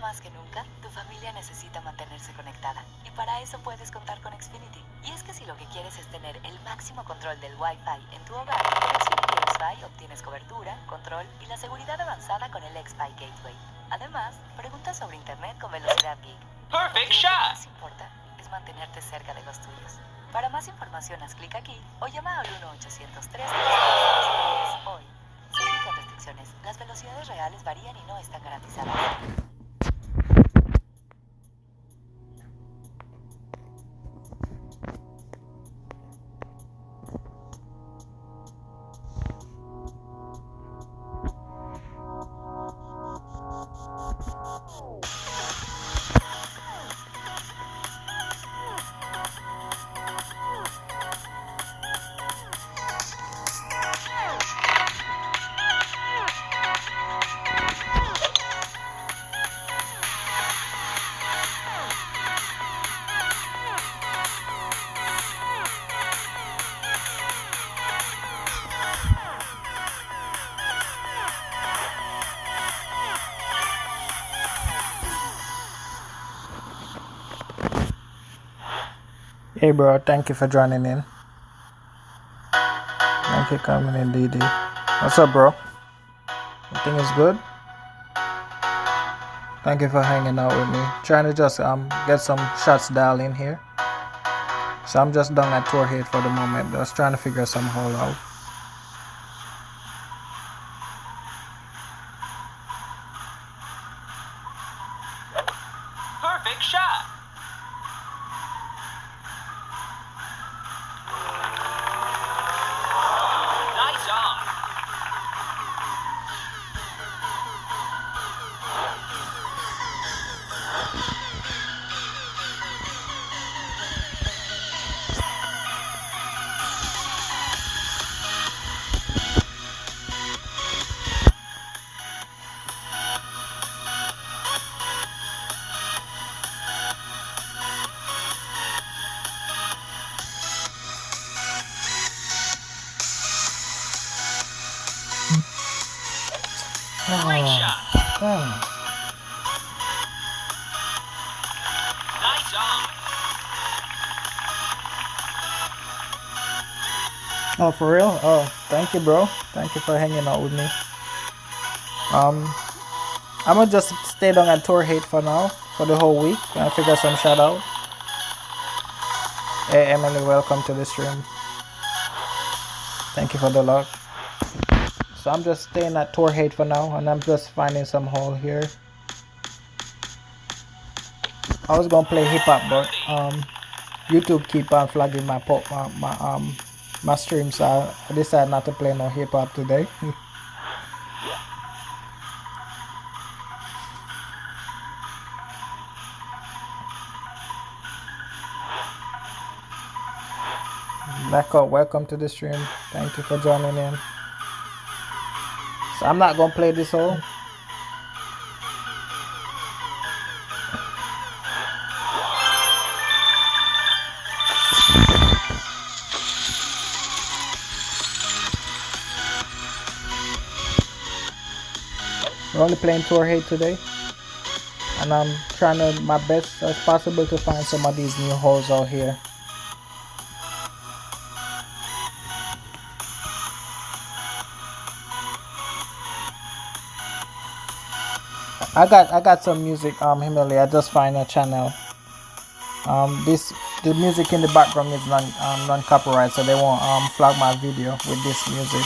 más que nunca, tu familia necesita mantenerse conectada. Y para eso puedes contar con Xfinity. Y es que si lo que quieres es tener el máximo control del Wi-Fi en tu hogar, con Xfinity XFi obtienes cobertura, control y la seguridad avanzada con el XFi Gateway. Además, pregunta sobre internet con velocidad gig. Perfect Lo que shot. más importa es mantenerte cerca de los tuyos. Para más información, haz clic aquí o llama al 1-800-333-10 hoy. Se aplican restricciones. Las velocidades reales varían y no están garantizadas. Hey bro, thank you for joining in. Thank you for coming in, DD. What's up, bro? Everything is good? Thank you for hanging out with me. Trying to just get some shots dialed in here. So I'm just done at tour hate for the moment. Just trying to figure some hole out. Perfect shot. Nice on. Great shot. Nice on. Oh, for real? Oh, thank you, bro. Thank you for hanging out with me. I'm gonna just stay down at tour hate for now, for the whole week, and figure some shout out. Hey, Emily, welcome to the stream. Thank you for the luck. So I'm just staying at tour hate for now, and I'm just finding some hole here. I was gonna play hip hop, but YouTube keep on flagging my stream, so I decided not to play no hip hop today. Back up, welcome to the stream. Thank you for joining in. So I'm not gonna play this hole. We're only playing tour hate today, and I'm trying to my best as possible to find some of these new holes out here. I got some music, Himalaya. I just find a channel. The music in the background is non copyright, so they won't flag my video with this music.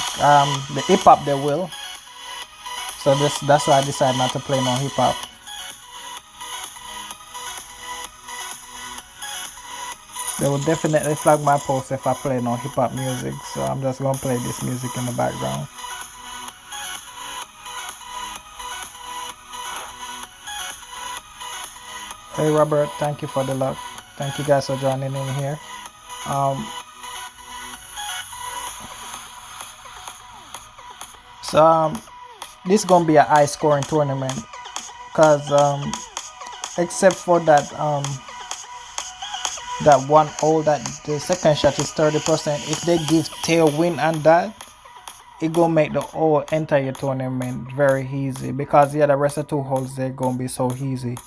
The hip hop they will. So that's why I decided not to play no hip hop. They will definitely flag my post if I play no hip hop music. So I'm just gonna play this music in the background. Hey Robert, thank you for the luck. Thank you guys for joining in here. This gonna be a high scoring tournament, cause except for that one hole that the second shot is 30%. If they give tailwind and that, it gonna make the whole entire tournament very easy because yeah, the rest of 2 holes they're gonna be so easy.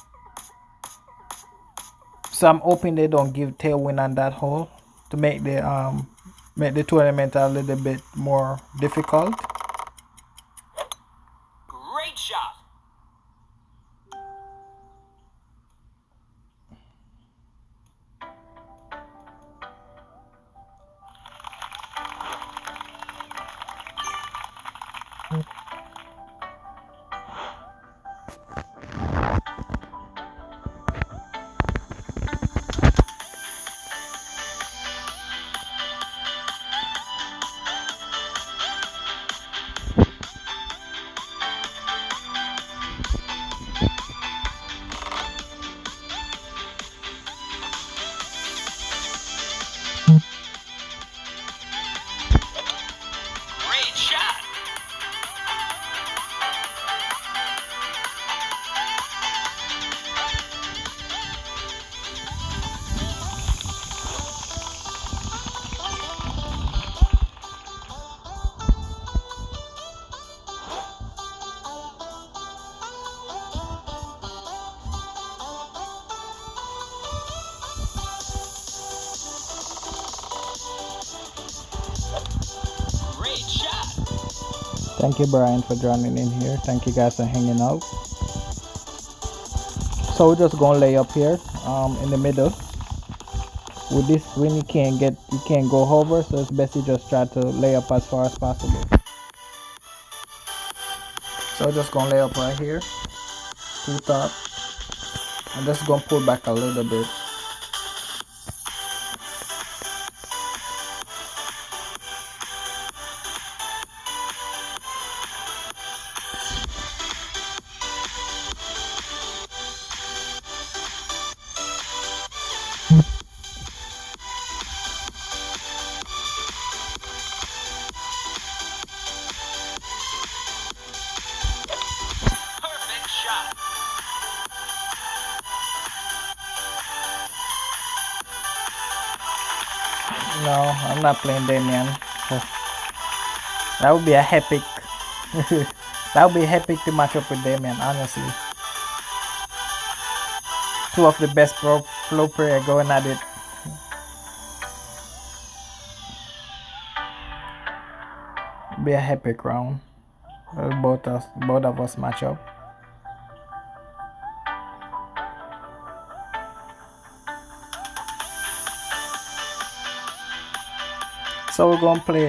So I'm hoping they don't give tailwind on that hole to make the tournament a little bit more difficult. Great shot. Great shot. Great shot. Thank you, Brian, for joining in here. Thank you guys for hanging out. So we're just gonna lay up here, in the middle. With this win, you can't go over, so it's best you just try to lay up as far as possible. So we're just gonna lay up right here, to top. I'm just gonna pull back a little bit. Perfect shot. No, I'm not playing Damian. That would be a epic. That would be epic to match up with Damian, honestly. 2 of the best pro player going at it. Be a epic round. Both of us match up. So we're gonna play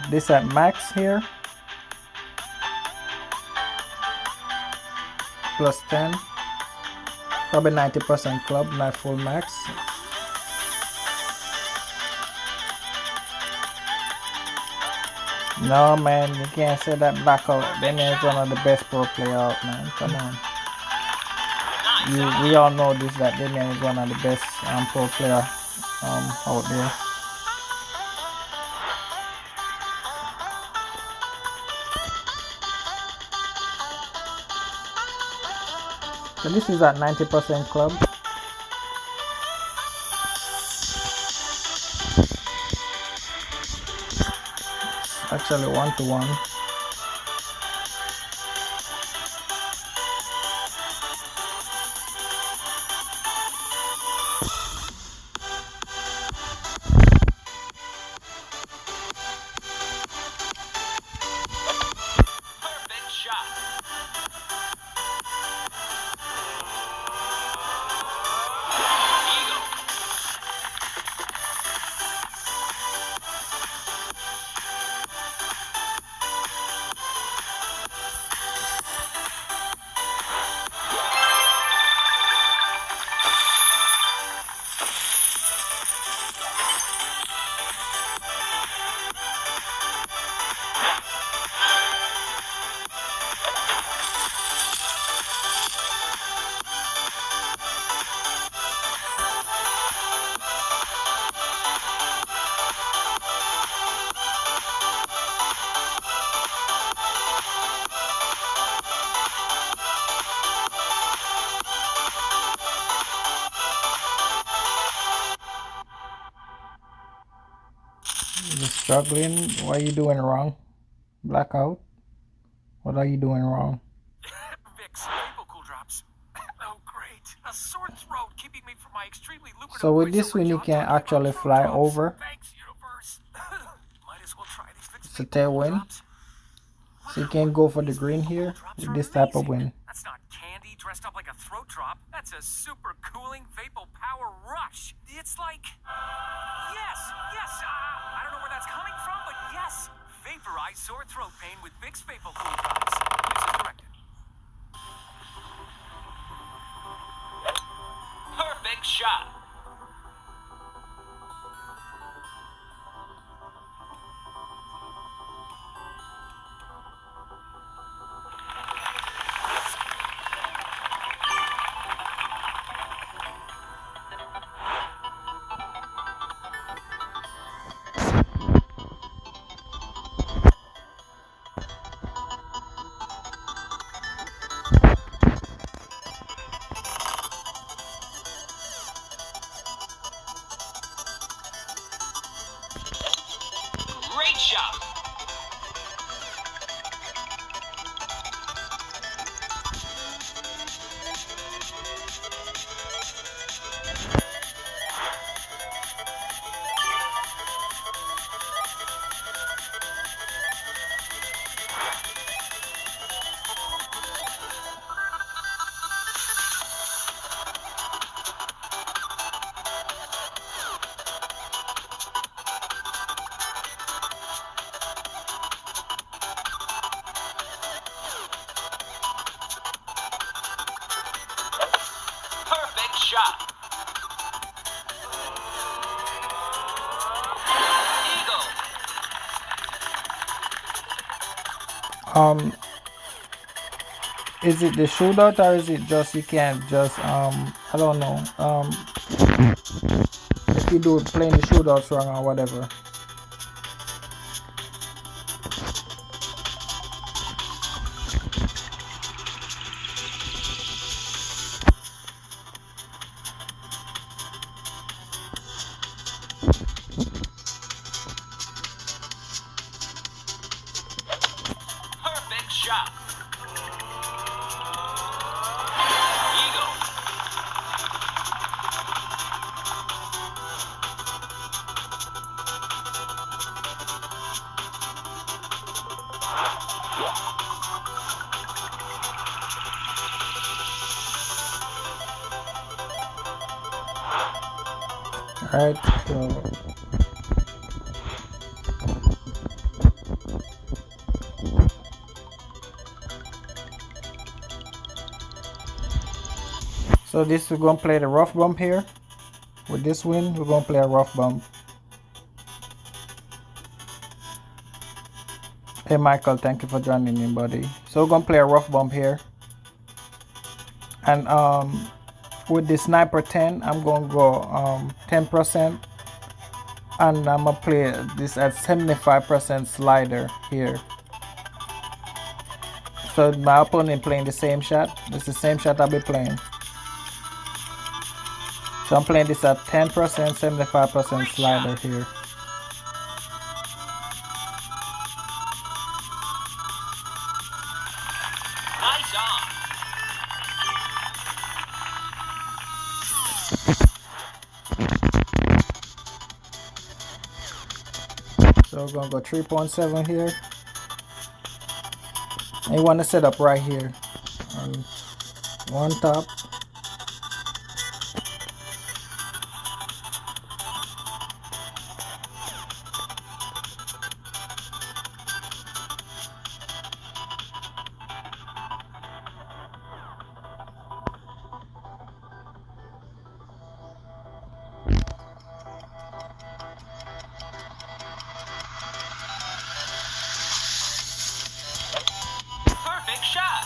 this at max here. Plus 10. Probably 90% club, not full max. No man, you can't say that back out. Damian is one of the best pro player out, man. Come on. We all know this, that Damian is one of the best pro player out there. So this is at 90% club. Actually 1-1. Perfect shot. Eagle. You're struggling. What are you doing wrong? Blackout. What are you doing wrong? Vicks Vapor Cool Drops. Oh, great. A sore throat keeping me from my extremely lucrative So with this voiceover one, you job can talking about actually throat fly drops. over. Thanks, universe. Might as well try these Vicks It's a Vapor Cool tailwind. Drops. So you can go for the green here with this type of wind. That's not candy dressed up like a throat drop. That's a super cooling vapor power rush. It's like, yes, I don't know where that's coming from, but yes, vaporize sore throat pain with Vicks Vapor Cool Drops. This is directed. Perfect shot. Great shot. Perfect shot. Eagle. Is it the shootout or is it just you can't just I don't know if you do playing the shootouts wrong or whatever. Perfect shot. Eagle. Alright, so this we're gonna play the rough bump here. With this win, we're gonna play a rough bump. Hey Michael, thank you for joining me, buddy. So we're gonna play a rough bump here. And with the sniper 10, I'm gonna go 10%. And I'm gonna play this at 75% slider here. So my opponent playing the same shot. This is the same shot I'll be playing. So I'm playing this at 10%, 75% slider here. Nice on. So we're gonna go 3.7 here. And you want to set up right here on one top. Perfect shot.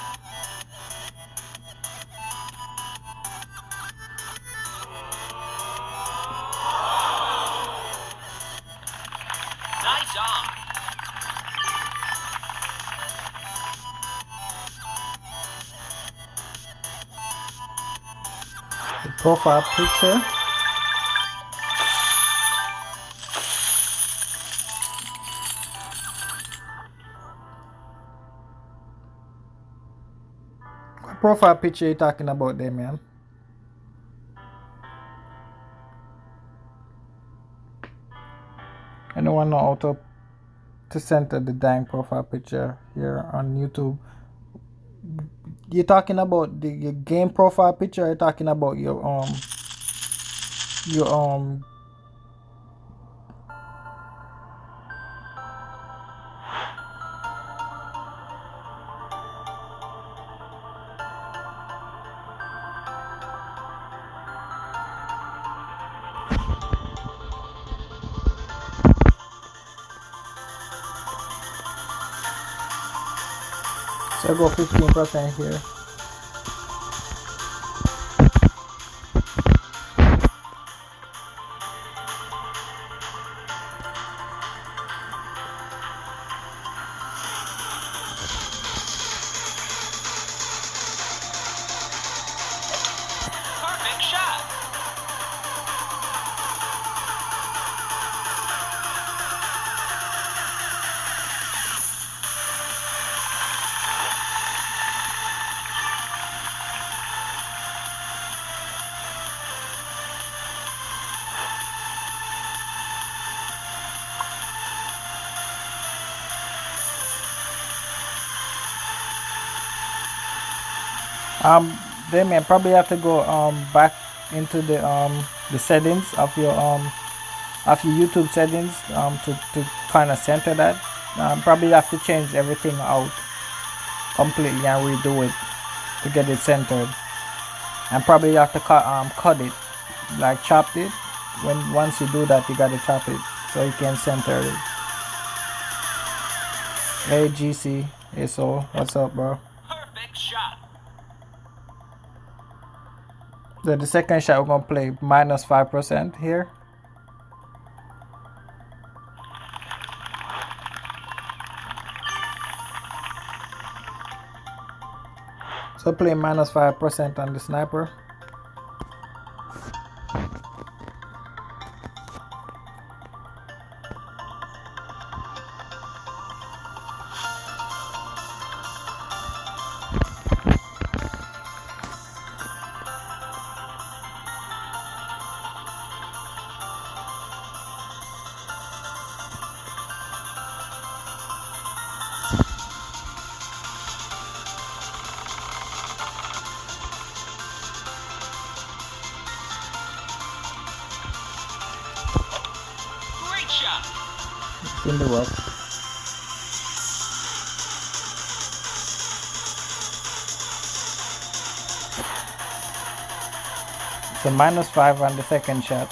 Nice on. The profile picture. profile picture you talking about there, man? Anyone know how to center the dang profile picture here on YouTube? You're talking about your game profile picture, or you're talking about your so I go 15% here. Perfect shot. Damien, probably have to go back into the settings of your YouTube settings to kind of center that. Probably have to change everything out completely and redo it to get it centered. And probably have to cut it, like chop it. Once you do that, you gotta chop it so you can center it. Hey GC, hey so what's up, bro? Perfect shot. So the second shot we're gonna play minus 5% here. So play minus 5% on the sniper. Great shot. It's in the rough. It's a minus 5 on the second shot.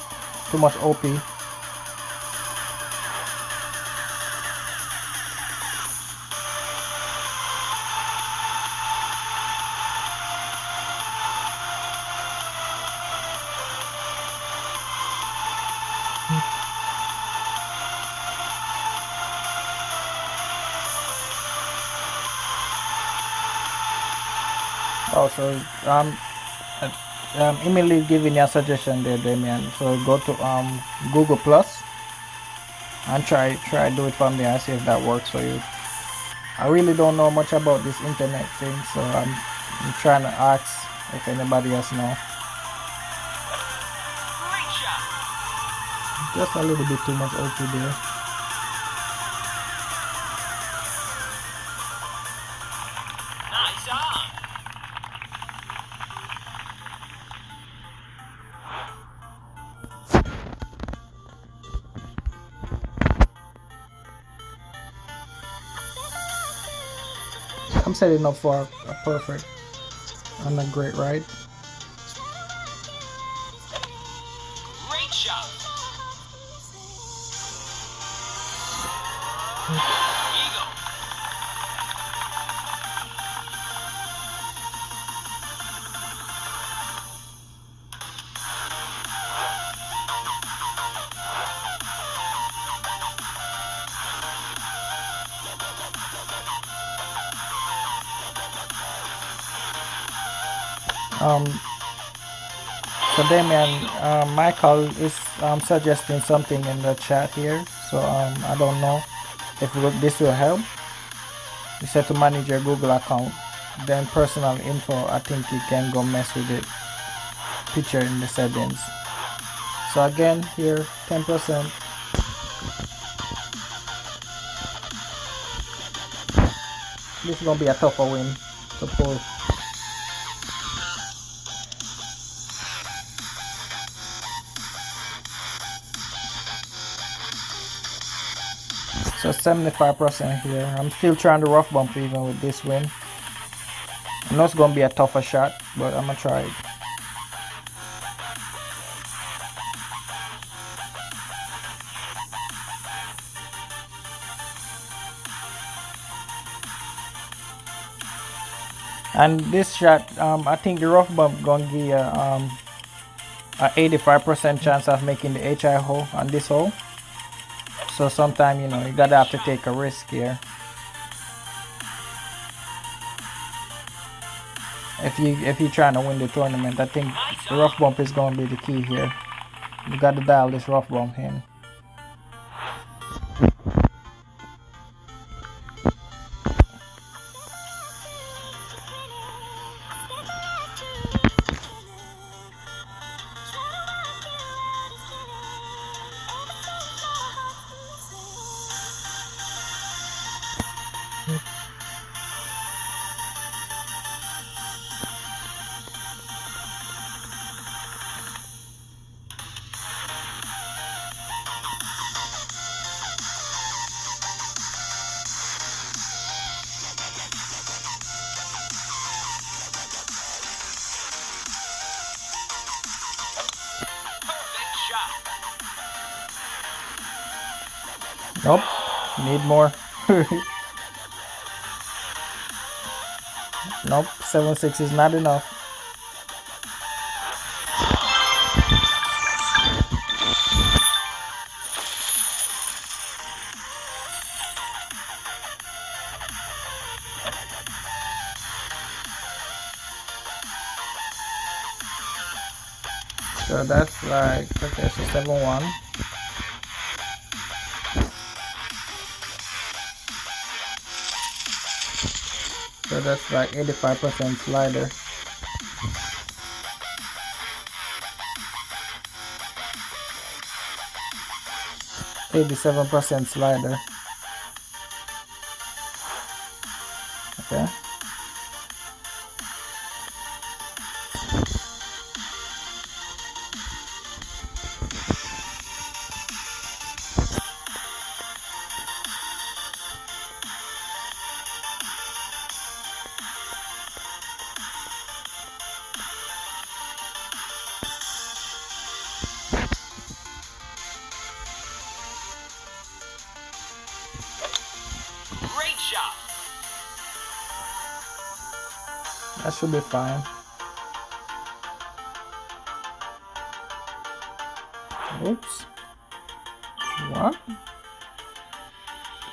Too much OP. Also, Emily giving you a suggestion there, Damien. So go to Google Plus and try do it from there and see if that works for you. I really don't know much about this internet thing, so I'm trying to ask if anybody else know. Great shot. Just a little bit too much OP there. Nice on. I'm setting up for a perfect and a great ride. Great shot. Eagle. So Damien, Michael is suggesting something in the chat here. So I don't know if this will help. He said to manage your Google account. then personal info, I think you can go mess with it. Picture in the settings. So again, here 10%. This is gonna be a tougher win to pull. So 75% here. I'm still trying to rough bump even with this win. I know it's gonna be a tougher shot, but I'm gonna try it. And this shot, I think the rough bump gonna give you a 85% chance of making the HI hole on this hole. So sometimes, you know, you gotta have to take a risk here. If you're trying to win the tournament, I think the rough bump is gonna be the key here. You gotta dial this rough bump in. Perfect shot. Nope, need more. Nope, 7.6 is not enough. So that's like, okay, so 7-1. So that's like 85% slider. %87 slider. Okay. Great shot. That should be fine. Oops. What?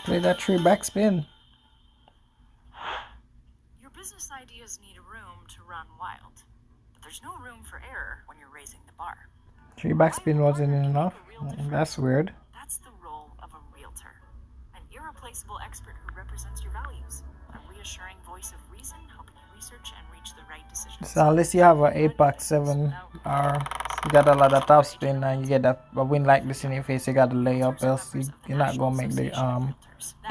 Play that 3 backspin. Your business ideas need room to run wild, but there's no room for error when you're raising the bar. 3 backspin wasn't enough. That's weird. That's the role of a realtor, an irreplaceable expert who represents your values, a reassuring voice of reason, helping you research and reach the right decisions. So unless you have an Apex 7 or you got a lot of top spin and you get a win like this in your face, you gotta lay up, else you're not gonna make the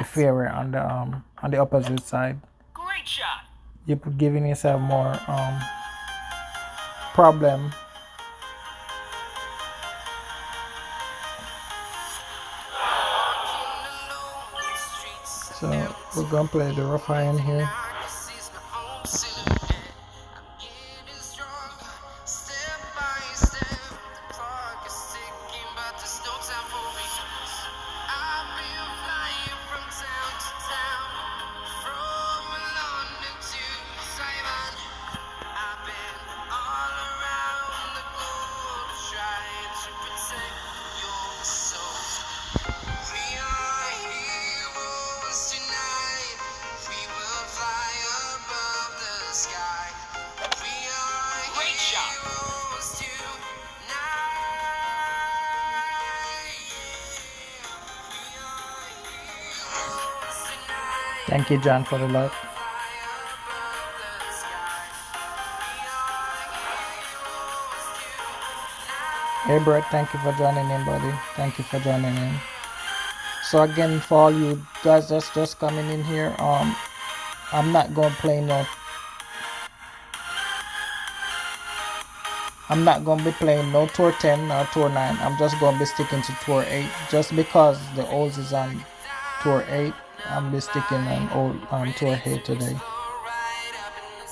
fairway on the opposite side. Great shot. You're giving yourself more problem. So we're gonna play the rough iron here. Great shot. Thank you, John, for the love. Hey Brett, thank you for joining in, buddy. Thank you for joining in. So again, for all you guys that's just coming in here, I'm not gonna play no. I'm not gonna be playing no Tour 10 or Tour 9. I'm just gonna be sticking to Tour 8, just because the O's is on Tour 8. I'm be sticking on old Tour 8 today.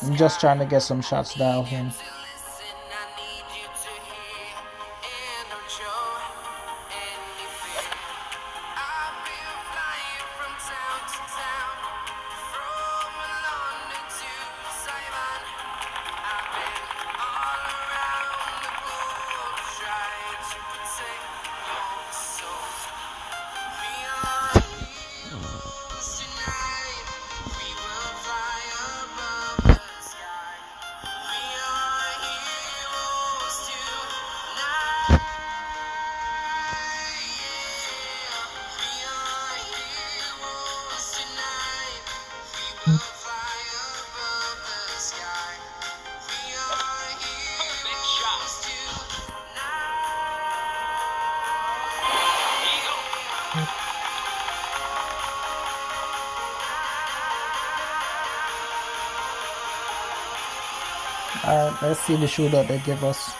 I'm just trying to get some shots dialed in. Perfect shot. Eagle. Alright, let's see the shootout they give us.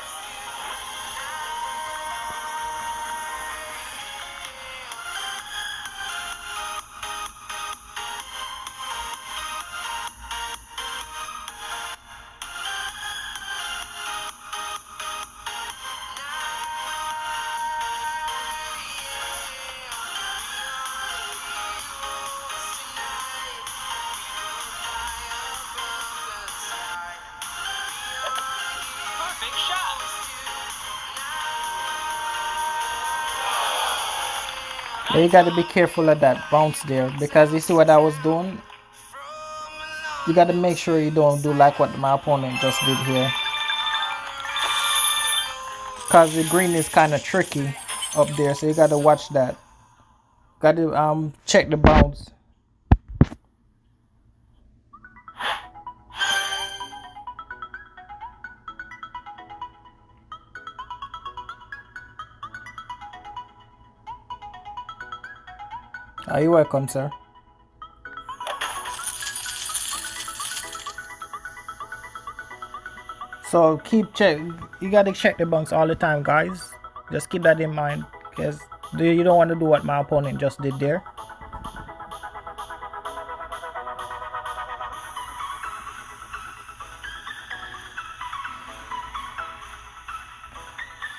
Perfect shot. You gotta be careful of that bounce there, because you see what I was doing? You gotta make sure you don't do like what my opponent just did here, because the green is kind of tricky up there, so you gotta watch that. Gotta check the bounce. You're welcome, sir. So you gotta check the bounce all the time, guys. Just keep that in mind, because you don't want to do what my opponent just did there.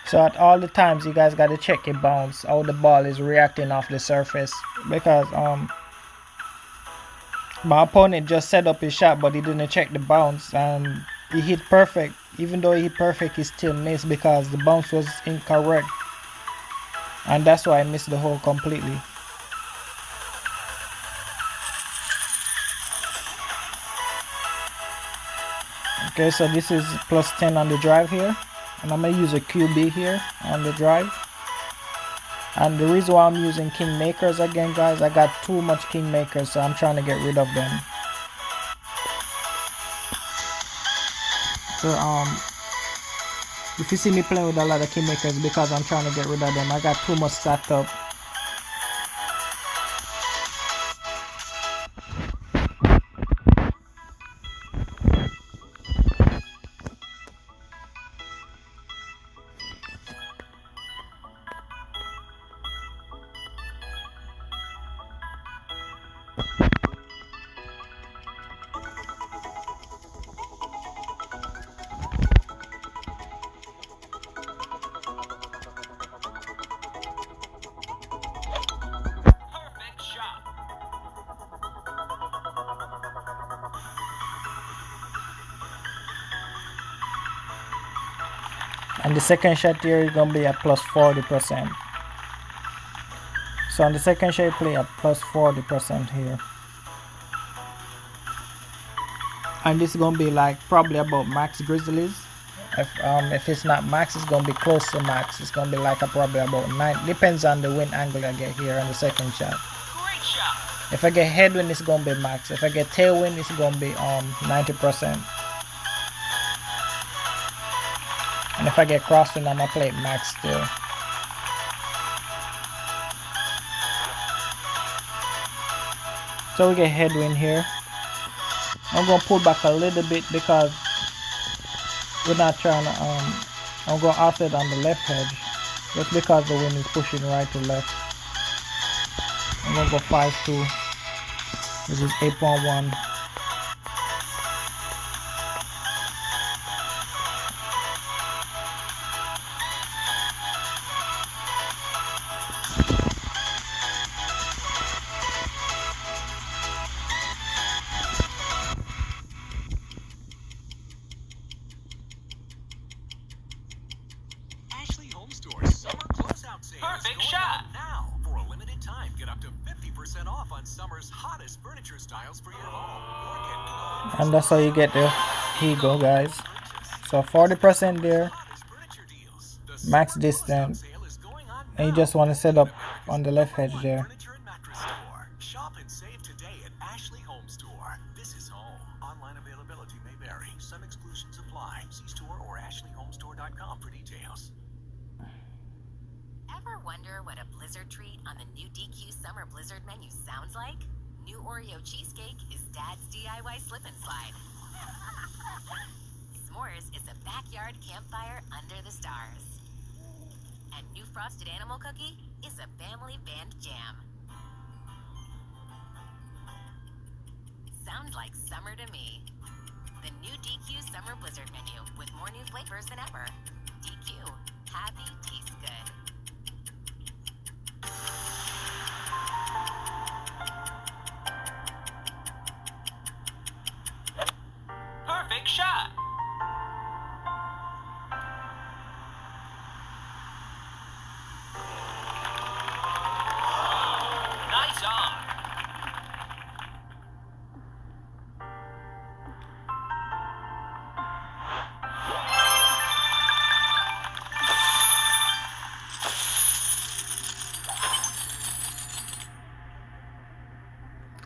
So at all the times, you guys gotta check your bounce, how the ball is reacting off the surface, because my opponent just set up his shot, but he didn't check the bounce, and he hit perfect. Even though he hit perfect, he still missed because the bounce was incorrect, and that's why I missed the hole completely. Okay, so this is plus 10 on the drive here, and I'm gonna use a QB here on the drive. And the reason why I'm using Kingmakers again, guys, I got too much Kingmakers, so I'm trying to get rid of them. So if you see me playing with a lot of Kingmakers, because I'm trying to get rid of them. I got too much stacked up. Perfect shot. And the second shot here is gonna be at plus 40%. So on the second shot, play at plus 40% here. And this is gonna be like probably about max Grizzlies. If it's not max, it's gonna be close to max. It's gonna be like probably about 9. Depends on the wind angle I get here on the second shot. Great shot. If I get headwind, it's gonna be max. If I get tailwind, it's gonna be 90%. And if I get crosswind, I'm gonna play it max still. So we get headwind here. I'm gonna pull back a little bit because we're not trying to I'm gonna offset on the left hedge just because the wind is pushing right to left. I'm gonna go 5-2. This is 8.1. Ashley Home Store's summer closeout sale Perfect is going shot. on now. For a limited time, get up to 50% off on summer's hottest furniture styles for your home. Or get And that's how you get there. Here you go, guys. So 40% there, hottest furniture deals. The max summer distance, closeout sale is going on and you now. just want to set up on the left hedge there. Furniture and mattress store. Shop and save today at Ashley Home Store. This is home. Online availability may vary. Some exclusions apply. See store or ashleyhomestore.com for details. Ever wonder what a Blizzard treat on the new DQ Summer Blizzard menu sounds like? New Oreo cheesecake is Dad's DIY slip and slide. S'mores is a backyard campfire under the stars. And new Frosted Animal Cookie is a family band jam. Sounds like summer to me. The new DQ Summer Blizzard menu with more new flavors than ever. DQ, happy tastes good. Perfect shot. Nice on.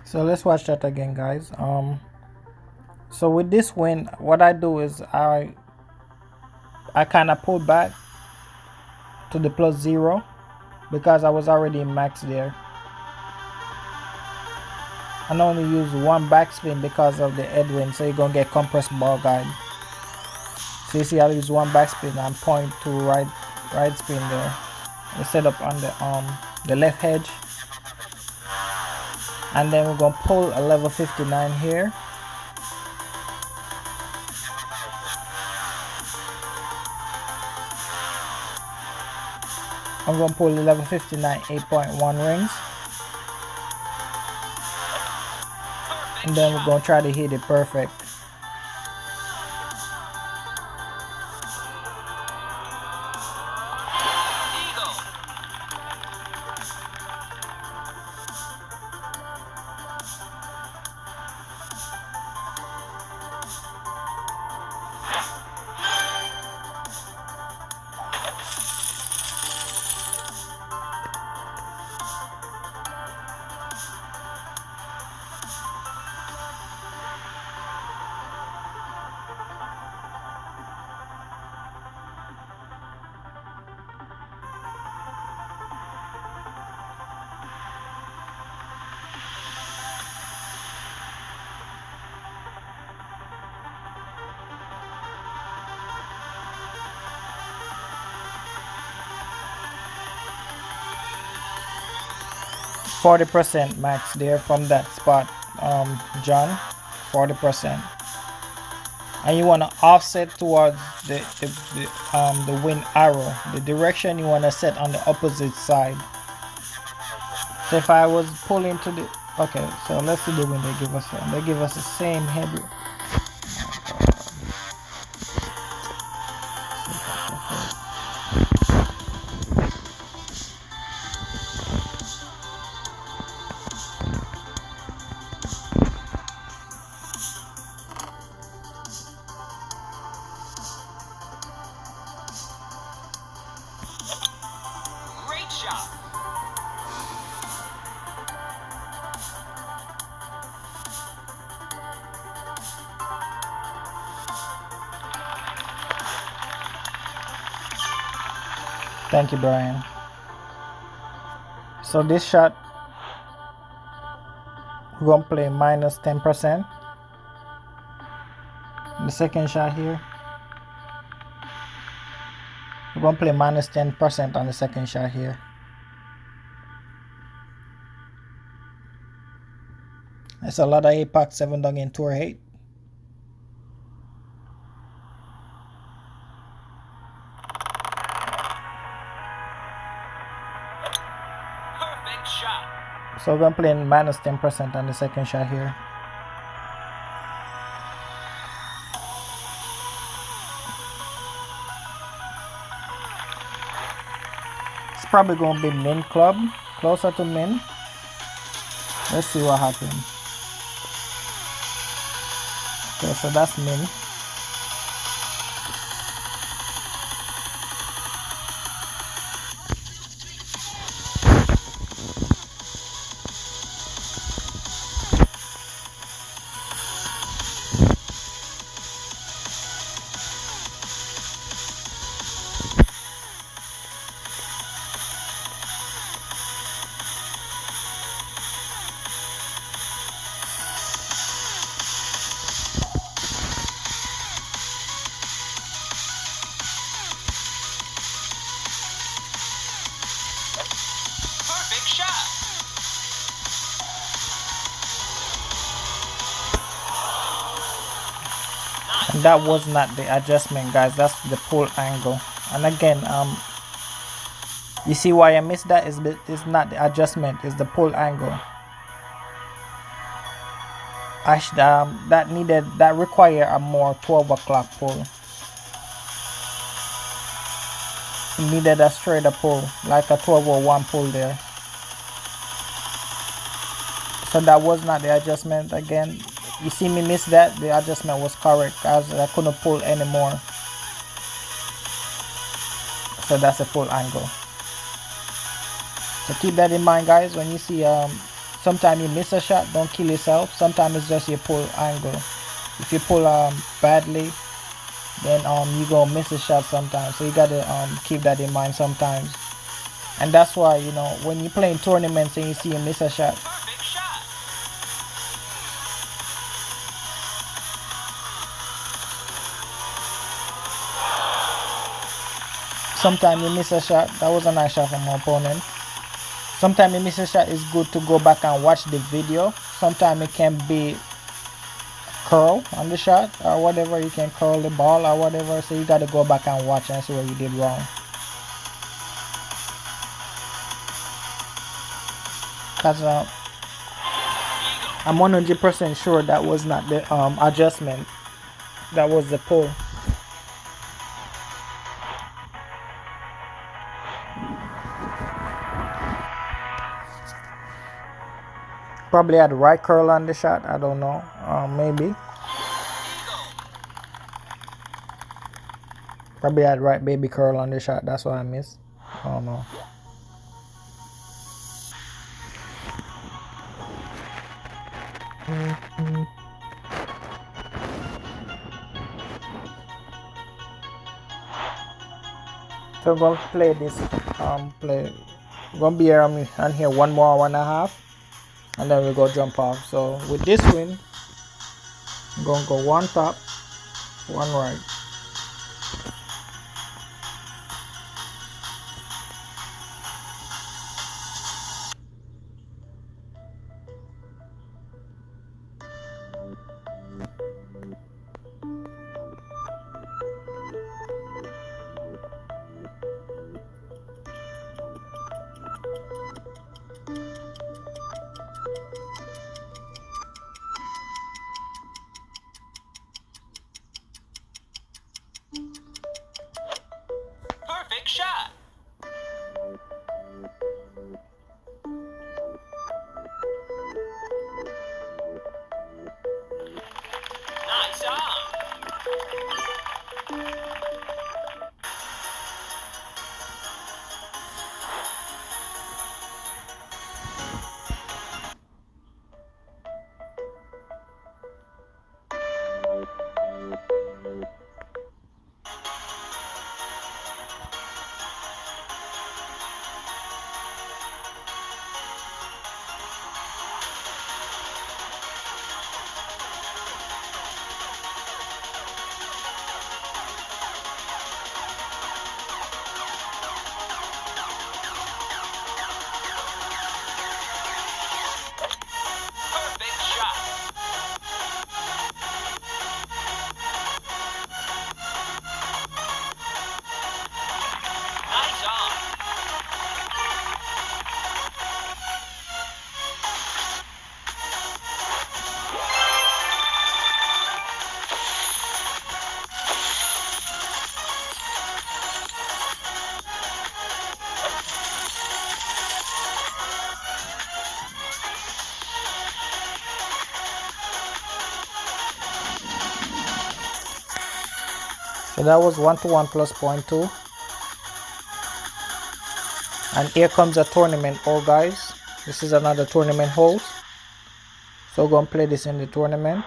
So let's watch that again, guys. So with this win, what I do is I kind of pull back to the +0 because I was already in max there. I only use one backspin because of the headwind, so you're gonna get compressed ball guide. So you see, I use one backspin and 0.2 right spin there. I set up on the left hedge, and then we're gonna pull a level 59 here. I'm gonna pull the level 59 8.1 rings, and then we're gonna try to hit it perfect. Eagle. %40 max there from that spot, John. 40%, and you want to offset towards the wind arrow. The direction you want to set on the opposite side. So if I was pulling to the so let's see the wind they give us. They give us the same head. Great shot. Thank you, Brian. So this shot, we're gonna play minus 10%. The second shot here, we're gonna play minus 10% on the second shot here. It's a lot of APAC 7 down in tour 8. Perfect shot. So we're gonna play minus 10% on the second shot here. It's probably gonna be min club, closer to min. Let's see what happens. Okay, so that's min. Perfect shot. And that was not the adjustment, guys. That's the pull angle. And again, you see why I missed that? It's not the adjustment, it's the pull angle. That require a more 12 o'clock pull. It needed a straighter pull, like a 1201 pull there. So that was not the adjustment. Again, you see me miss that. The adjustment was correct as I couldn't pull anymore. So that's a pull angle. So keep that in mind, guys. When you see sometimes you miss a shot, don't kill yourself. Sometimes it's just your pull angle. If you pull badly, then you gonna miss a shot sometimes. So you gotta keep that in mind sometimes. And that's why, you know, when you play in tournaments and you see you miss a shot, Perfect shot. sometimes you miss a shot. That was a nice shot from my opponent. Sometimes you miss a shot, it's good to go back and watch the video. Sometimes it can be curl on the shot or whatever. You can curl the ball or whatever. So you got to go back and watch and see what you did wrong. Because I'm 100% sure that was not the adjustment. That was the pull. Probably had the right curl on the shot. I don't know. Maybe. Probably had right baby curl on the shot. That's why I missed. I don't know. So I'm gonna play this. I'm gonna be here on here 1 more hour and a half, and then we go jump off. So with this win, I'm gonna go 1 top, 1 right. So that was 1-1 plus 0.2. And here comes a tournament hole, guys. This is another tournament hole. So we're gonna play this in the tournament.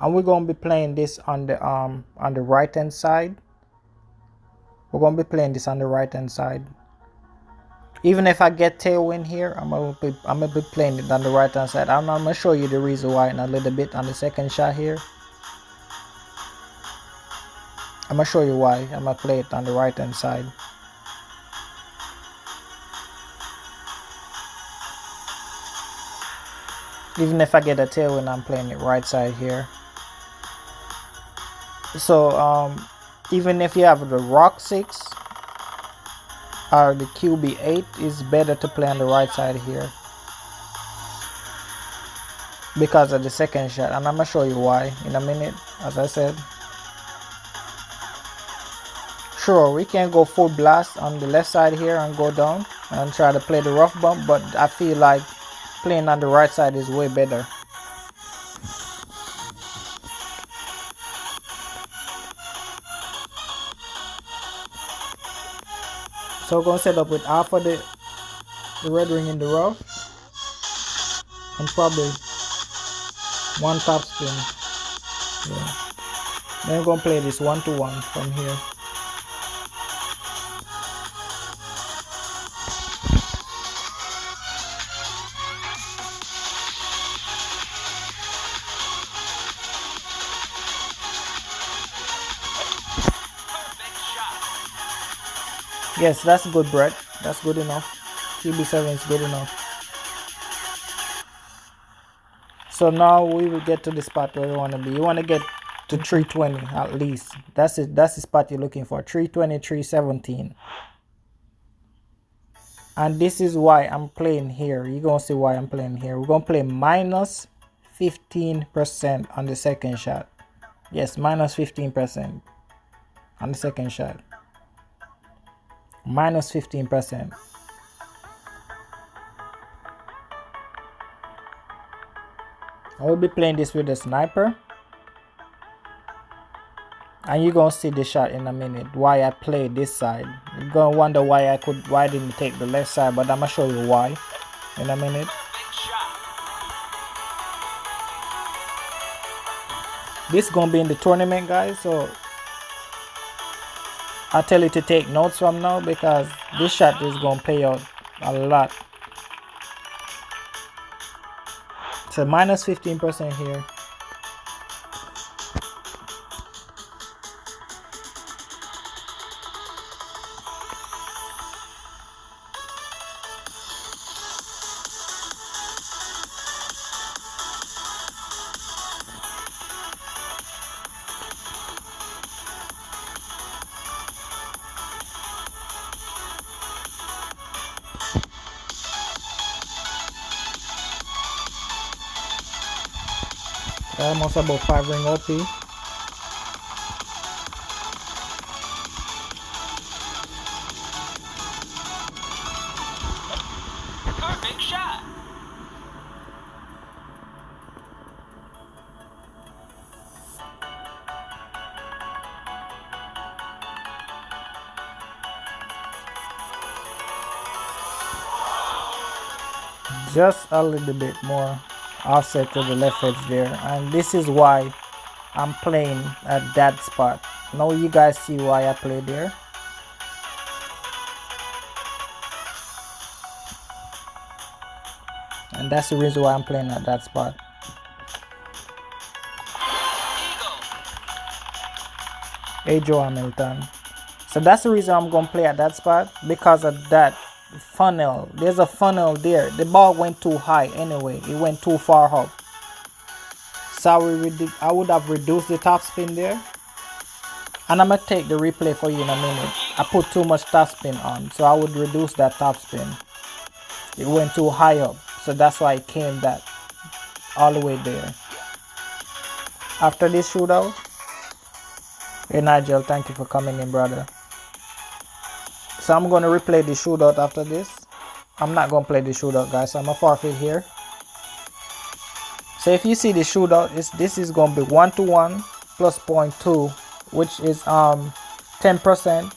And we're gonna be playing this on the right hand side. We're gonna be playing this on the right hand side. Even if I get tailwind here, I'm gonna be playing it on the right hand side. I'm gonna show you the reason why in a little bit on the second shot here. I'm gonna show you why I'm gonna play it on the right hand side. Even if I get a tailwind, I'm playing it right side here. So even if you have the Rock 6 or the QB8, it's better to play on the right side here because of the second shot, and I'm gonna show you why in a minute. As I said, sure, we can go full blast on the left side here and go down and try to play the rough bump, but I feel like playing on the right side is way better. So we're gonna set up with half of the red ring in the rough and probably one top spin. Yeah. Then we're gonna play this 1-1 from here. Yes, that's good, Brett. That's good enough. QB7 is good enough. So now we will get to the spot where we want to be. You want to get to 320 at least. That's it. That's the spot you're looking for. 320, 317. And this is why I'm playing here. You're going to see why I'm playing here. We're going to play minus 15% on the second shot. Yes, minus 15% on the second shot. Minus 15%. I will be playing this with a sniper, and you're gonna see the shot in a minute. Why I played this side. You're gonna wonder why I didn't take the left side, but I'm gonna show you why in a minute. This is gonna be in the tournament, guys, so I tell you to take notes from now because this shot is gonna pay out a lot. So minus 15% here. Almost about 5 ring OP. Perfect shot. Just a little bit more offset to the left edge there, and this is why I'm playing at that spot. Now you guys see why I play there. And that's the reason why I'm playing at that spot. Hey Joe Hamilton. So that's the reason I'm gonna play at that spot, because of that funnel. There's a funnel there. The ball went too high anyway. It went too far up. So I would have reduced the top spin there. And I'm gonna take the replay for you in a minute. I put too much top spin on, so I would reduce that top spin. It went too high up, so that's why it came that all the way there. After this shootout, hey Nigel, thank you for coming in, brother. So I'm going to replay the shootout after this. I'm not going to play the shootout, guys. So I'm going to forfeit here. So if you see the shootout, this is going to be 1-1 plus 0.2 which is 10%,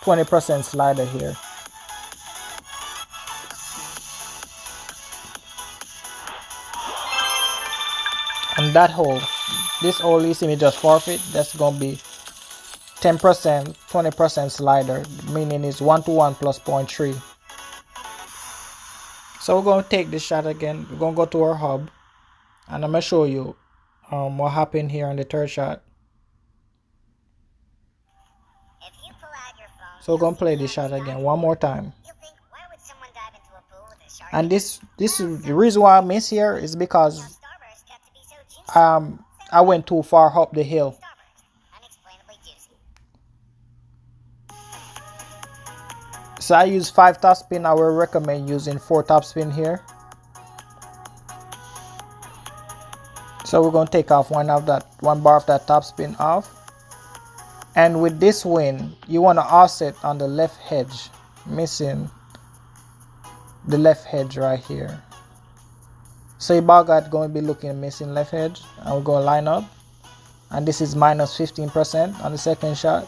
20% slider here. And that hole, this hole you see me just forfeit, that's gonna be 10%, 20% slider, meaning it's 1-to-1 plus 0.3. So we're gonna take this shot again. We're gonna go to our hub, and I'm gonna show you what happened here on the third shot. So we're gonna play this shot again one more time. And this is the reason why I miss here is because I went too far up the hill. So I use 5 topspin. I will recommend using 4 topspin here. So we're going to take off one bar of that topspin off. And with this wind, you want to offset on the left hedge, missing the left hedge right here. So your bar guide going to be looking missing left hedge, and we're going to line up. And this is minus 15% on the second shot.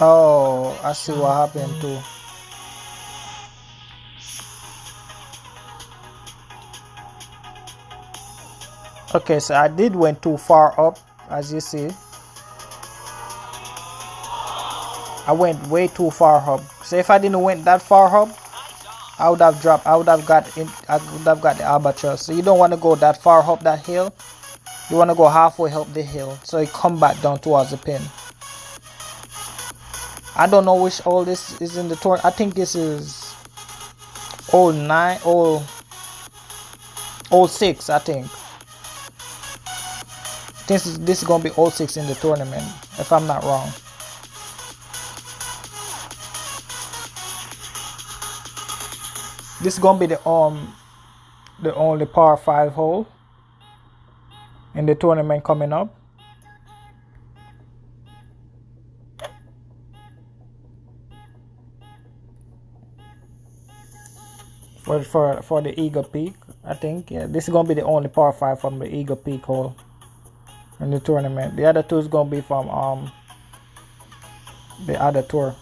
Oh, I see what happened too. Okay, so I did went too far up, as you see. I went way too far up. So if I didn't went that far up, I would have dropped. I would have got the albatross. So you don't want to go that far up that hill. You want to go halfway up the hill, so you come back down towards the pin. I don't know which hole this is in the tournament. I think this is hole 9, hole 6. I think this is gonna be hole 6 in the tournament, if I'm not wrong. This is gonna be the only par 5 hole in the tournament coming up. For the Eagle Peak, I think. Yeah, this is gonna be the only par 5 from the Eagle Peak hole in the tournament. The other 2 is gonna be from the other tour.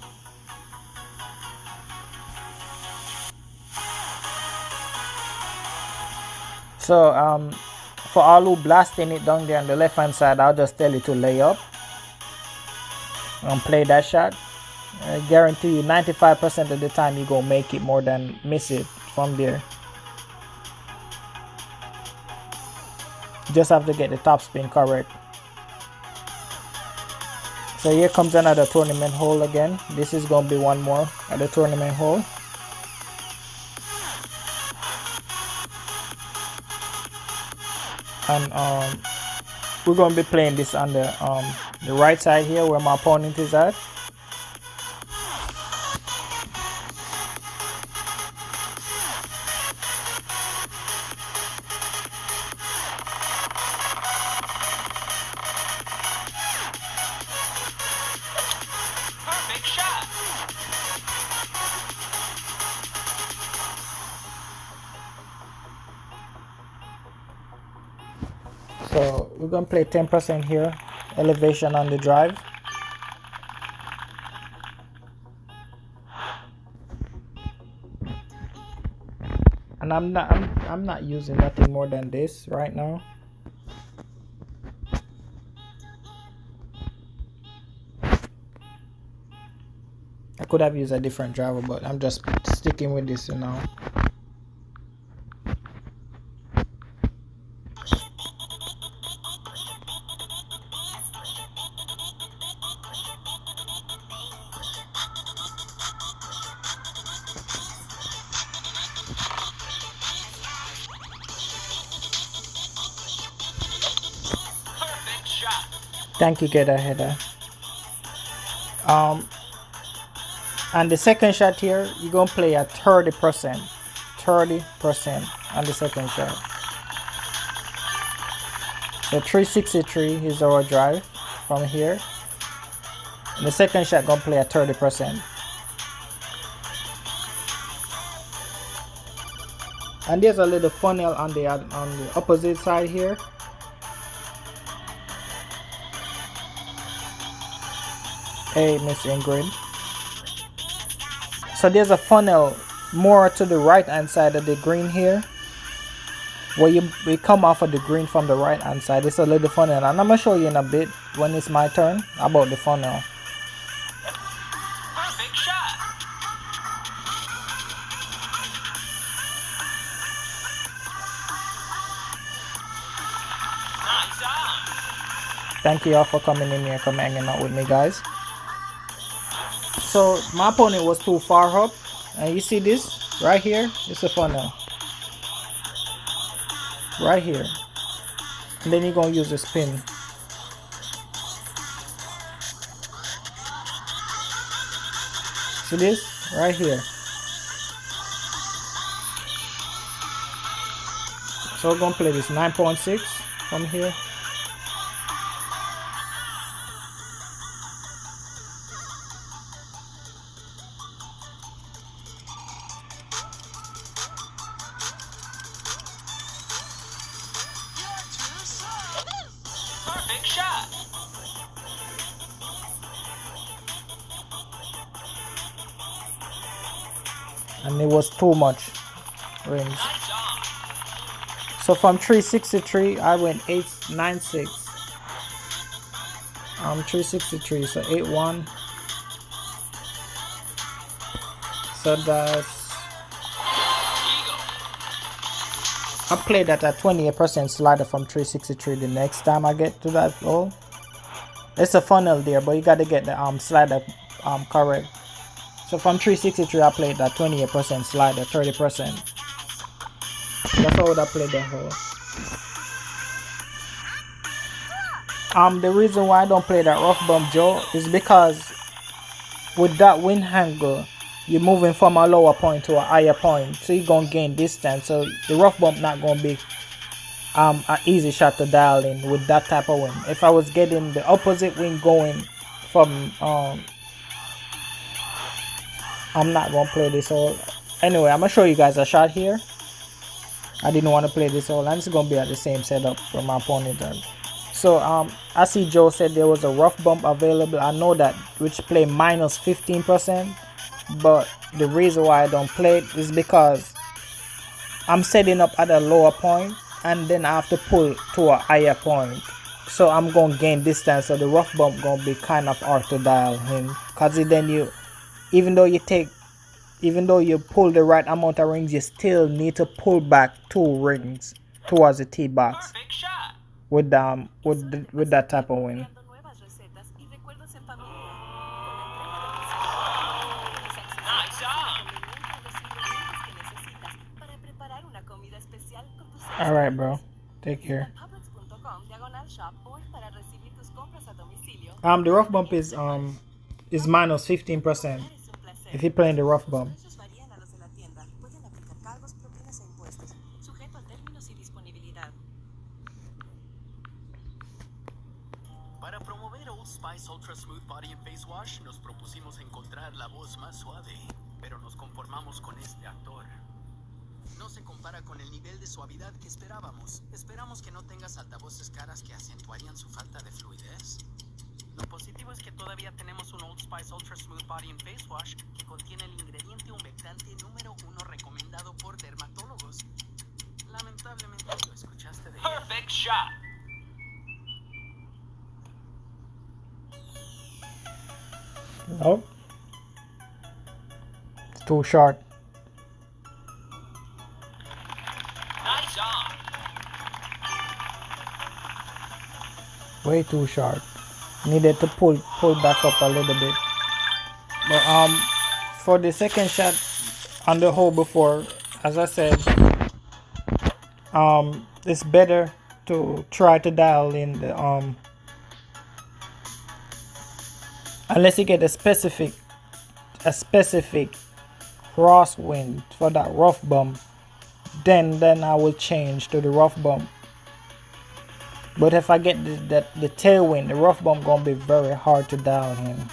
So for all who blasting it down there on the left hand side, I'll just tell you to lay up and play that shot. I guarantee you 95% of the time you gonna make it more than miss it from there. Just have to get the topspin correct. So here comes another tournament hole again. This is gonna be one more at the tournament hole. And we're gonna be playing this on the right side here where my opponent is at. Perfect shot. So we're gonna play 10% here, elevation on the drive. And I'm not using nothing more than this right now. I could have used a different driver, but I'm just sticking with this now. Perfect shot. Thank you, get a header. And the second shot here, you're gonna play at 30%. 30% on the second shot. So 363 is our drive from here. And the second shot gonna play at 30%. And there's a little funnel on the opposite side here. Hey, Miss Ingrid. So there's a funnel more to the right hand side of the green here, where we come off of the green from the right hand side. It's a little funnel, and I'm gonna show you in a bit when it's my turn about the funnel. Perfect shot. Nice on. Thank you all for coming in here, hanging out with me, guys. So my opponent was too far up, and you see this right here? It's a funnel right here, and then you're gonna use a spin. See this right here? So we're gonna play this 9.6 from here. Perfect shot. And it was too much rings. Nice on. So from 363 I went 896. 363, so 81. So that's, I played that at 28% slider from 363 the next time I get to that goal. It's a funnel there, but you got to get the slider correct. So from 363 I played that 28% slider, 30%. That's how I played the whole. The reason why I don't play that rough bump, Joe, is because with that wind angle, you're moving from a lower point to a higher point, so you're gonna gain distance. So the rough bump not gonna be an easy shot to dial in with that type of wind. If I was getting the opposite wind going from I'm not gonna play this all. Anyway, I'm gonna show you guys a shot here. I didn't want to play this all, and it's gonna be at the same setup for my opponent. So I see Joe said there was a rough bump available. I know that, which play minus 15%, but the reason why I don't play it is because I'm setting up at a lower point and then I have to pull to a higher point, so I'm gonna gain distance. So the rough bump gonna be kind of hard to dial in, because then even though you pull the right amount of rings, you still need to pull back 2 rings towards the tee box Perfect shot. with that type of wind. Nice on. All right, bro. Take care. The rough bump is minus 15% if you're playing the rough bump. Para promover Old Spice Ultra Smooth Body and Face Wash, nos propusimos encontrar la voz más suave, pero nos conformamos con este actor. No se compara con el nivel de suavidad que esperábamos. Esperamos que no tengas altavoces caras que acentuarían su falta de fluidez. Lo positivo es que todavía tenemos un Old Spice Ultra Smooth Body and Face Wash que contiene el ingrediente humectante número 1 recomendado por dermatólogos. Lamentablemente lo escuchaste de él. Perfect shot. Nope. It's too short. Nice on. Way too short. Needed to pull back up a little bit. But for the second shot on the hole before, as I said, it's better to try to dial in the unless you get a specific crosswind for that rough bump, then I will change to the rough bump. But if I get the tailwind, the rough bump gonna be very hard to dial in.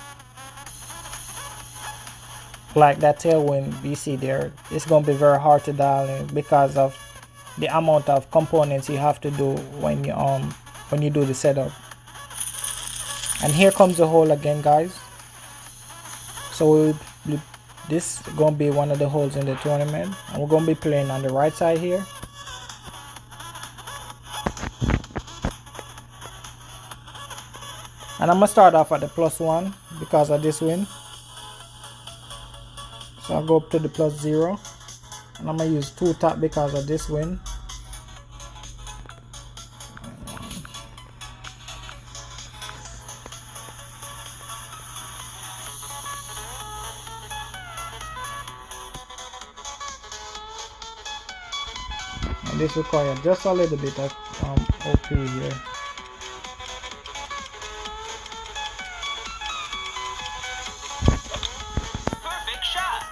like that tailwind you see there, it's going to be very hard to dial in because of the amount of components you have to do when you do the setup. And here comes the hole again, guys. So this is going to be one of the holes in the tournament, and we're going to be playing on the right side here. And I'm going to start off at the +1 because of this win. So I'll go up to the +0, and I'm going to use 2 top because of this win. And this requires just a little bit of OP here. Perfect shot.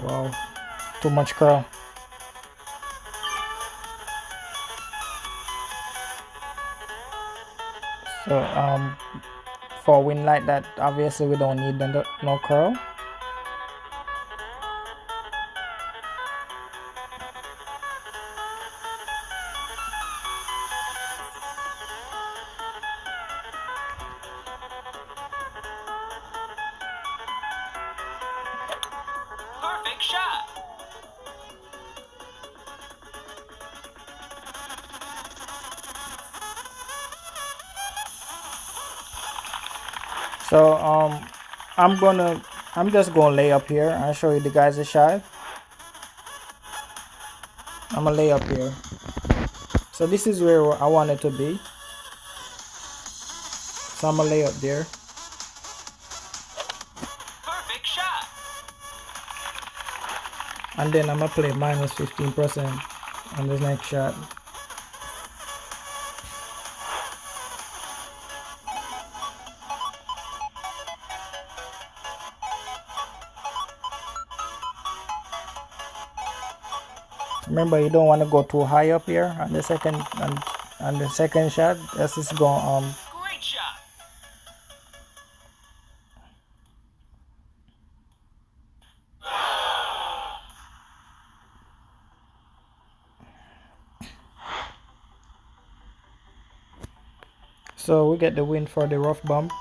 Wow, too much curl. So for a win like that, obviously we don't need no curl. Perfect shot. So I'm just gonna lay up here. I'll show you the guys a shot. I'm gonna lay up here. So this is where I want it to be. So I'm gonna lay up there. Perfect shot. And then I'm gonna play -15% on this next shot. Remember, you don't want to go too high up here on the second shot. This is going Great shot. So we get the win for the rough bump.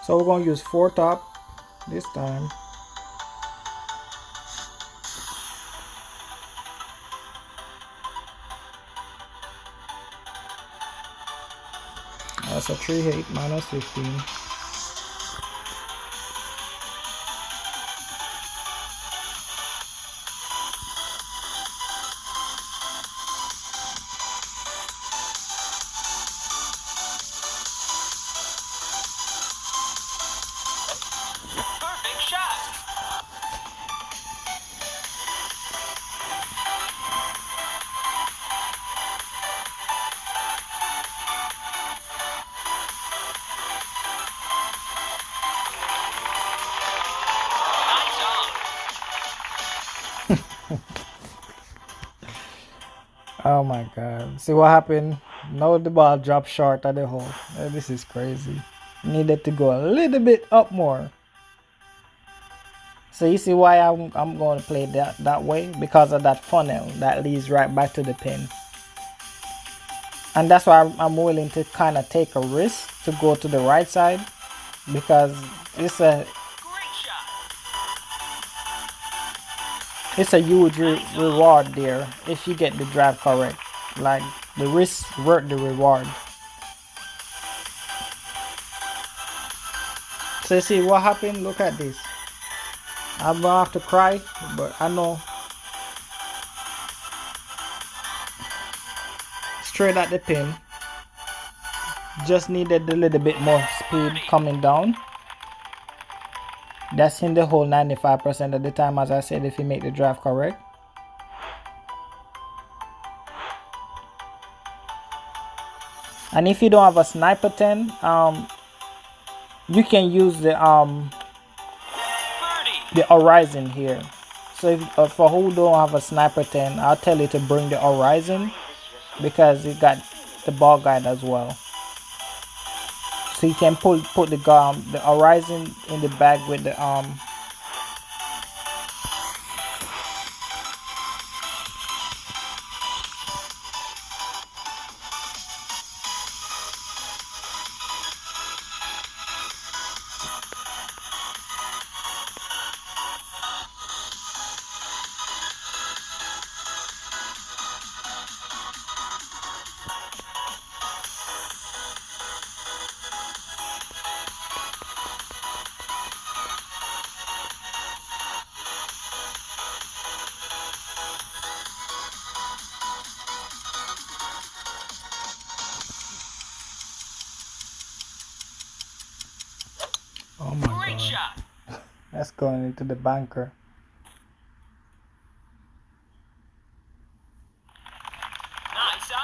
So we're gonna use 4 top this time. That's a 3-8 -15. Perfect shot. Nice on. Oh my god. See what happened? Now the ball dropped short at the hole. This is crazy. Needed to go a little bit up more. So you see why I'm going to play that way? Because of that funnel that leads right back to the pin. And that's why I'm willing to kind of take a risk to go to the right side, because it's a Great shot. huge reward there if you get the drive correct. Like, the risk worth the reward. So you see what happened? Look at this. I'm gonna have to cry, but I know. Straight at the pin. Just needed a little bit more speed coming down. That's in the hole 95% of the time, as I said, if you make the drive correct. And if you don't have a sniper 10, you can use the horizon here. So if, for who don't have a sniper 10, I'll tell you to bring the horizon, because it got the ball guide as well. so you can put the horizon in the bag with the oh my Great god, shot. that's going into the bunker. Nice on.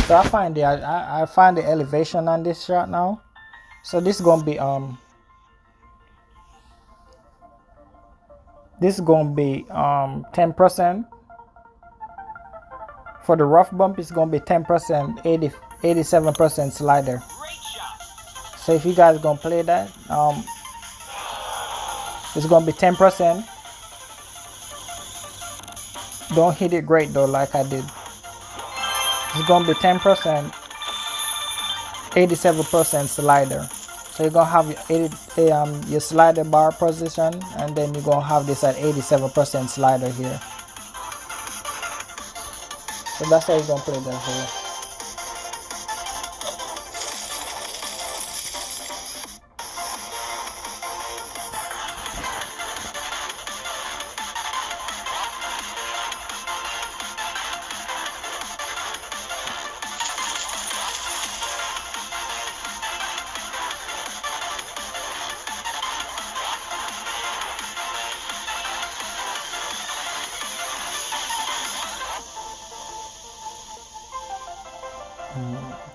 So I find I find the elevation on this shot now. So this is gonna be 10%. For the rough bump, it's gonna be 10%, 87% slider. Great shot. So if you guys gonna play that, it's gonna be 10%. Don't hit it great though, like I did. It's gonna be 10%, 87% slider. So you're gonna have your slider bar position, and then you're gonna have this at 87% slider here. So that's how you're gonna play that here.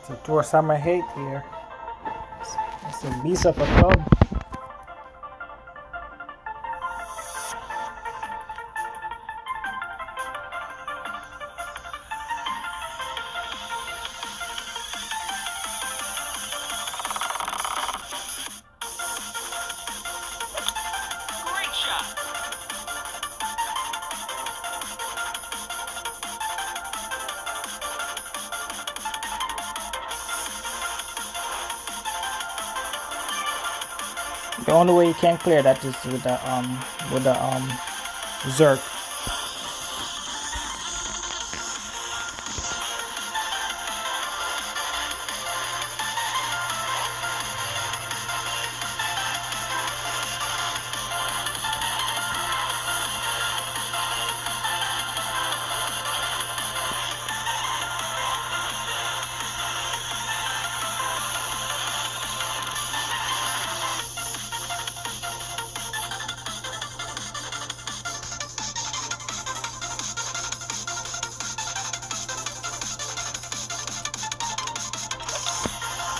It's a Tour Summer Hate here. It's a beast of a club. Great shot. The only way you can clear that is with the Zerk.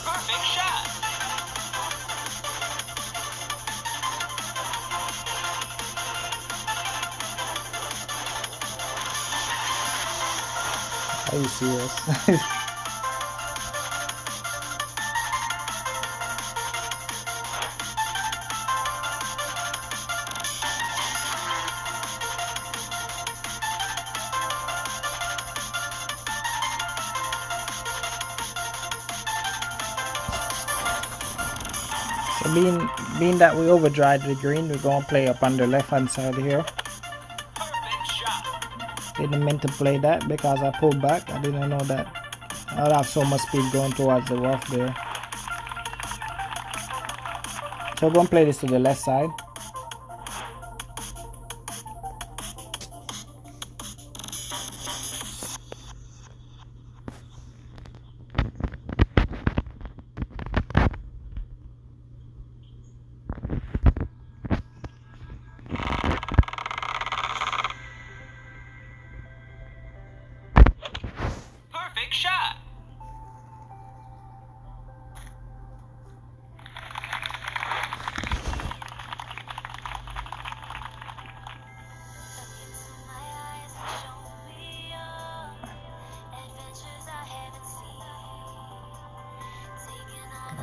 Perfect shot. Are you serious? So being that we overdrive the green, we're gonna play up on the left hand side here. Perfect shot. Didn't mean to play that because I pulled back. I didn't know that I'd have so much speed going towards the rough there. So we're gonna play this to the left side. Perfect shot.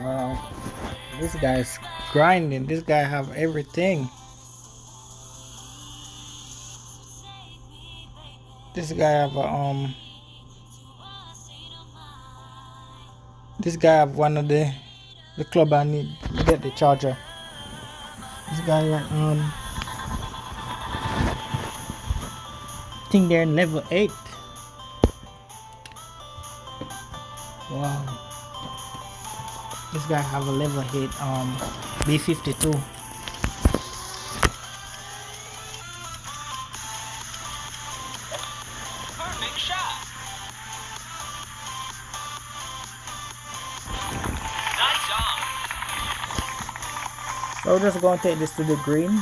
Wow, this guy's grinding. This guy have everything. This guy have a This guy have one of the club I need to get the charger. This guy I think they're in level 8. Wow. This guy have a level 8 B52. Perfect shot. Nice on. So we're just gonna take this to the green.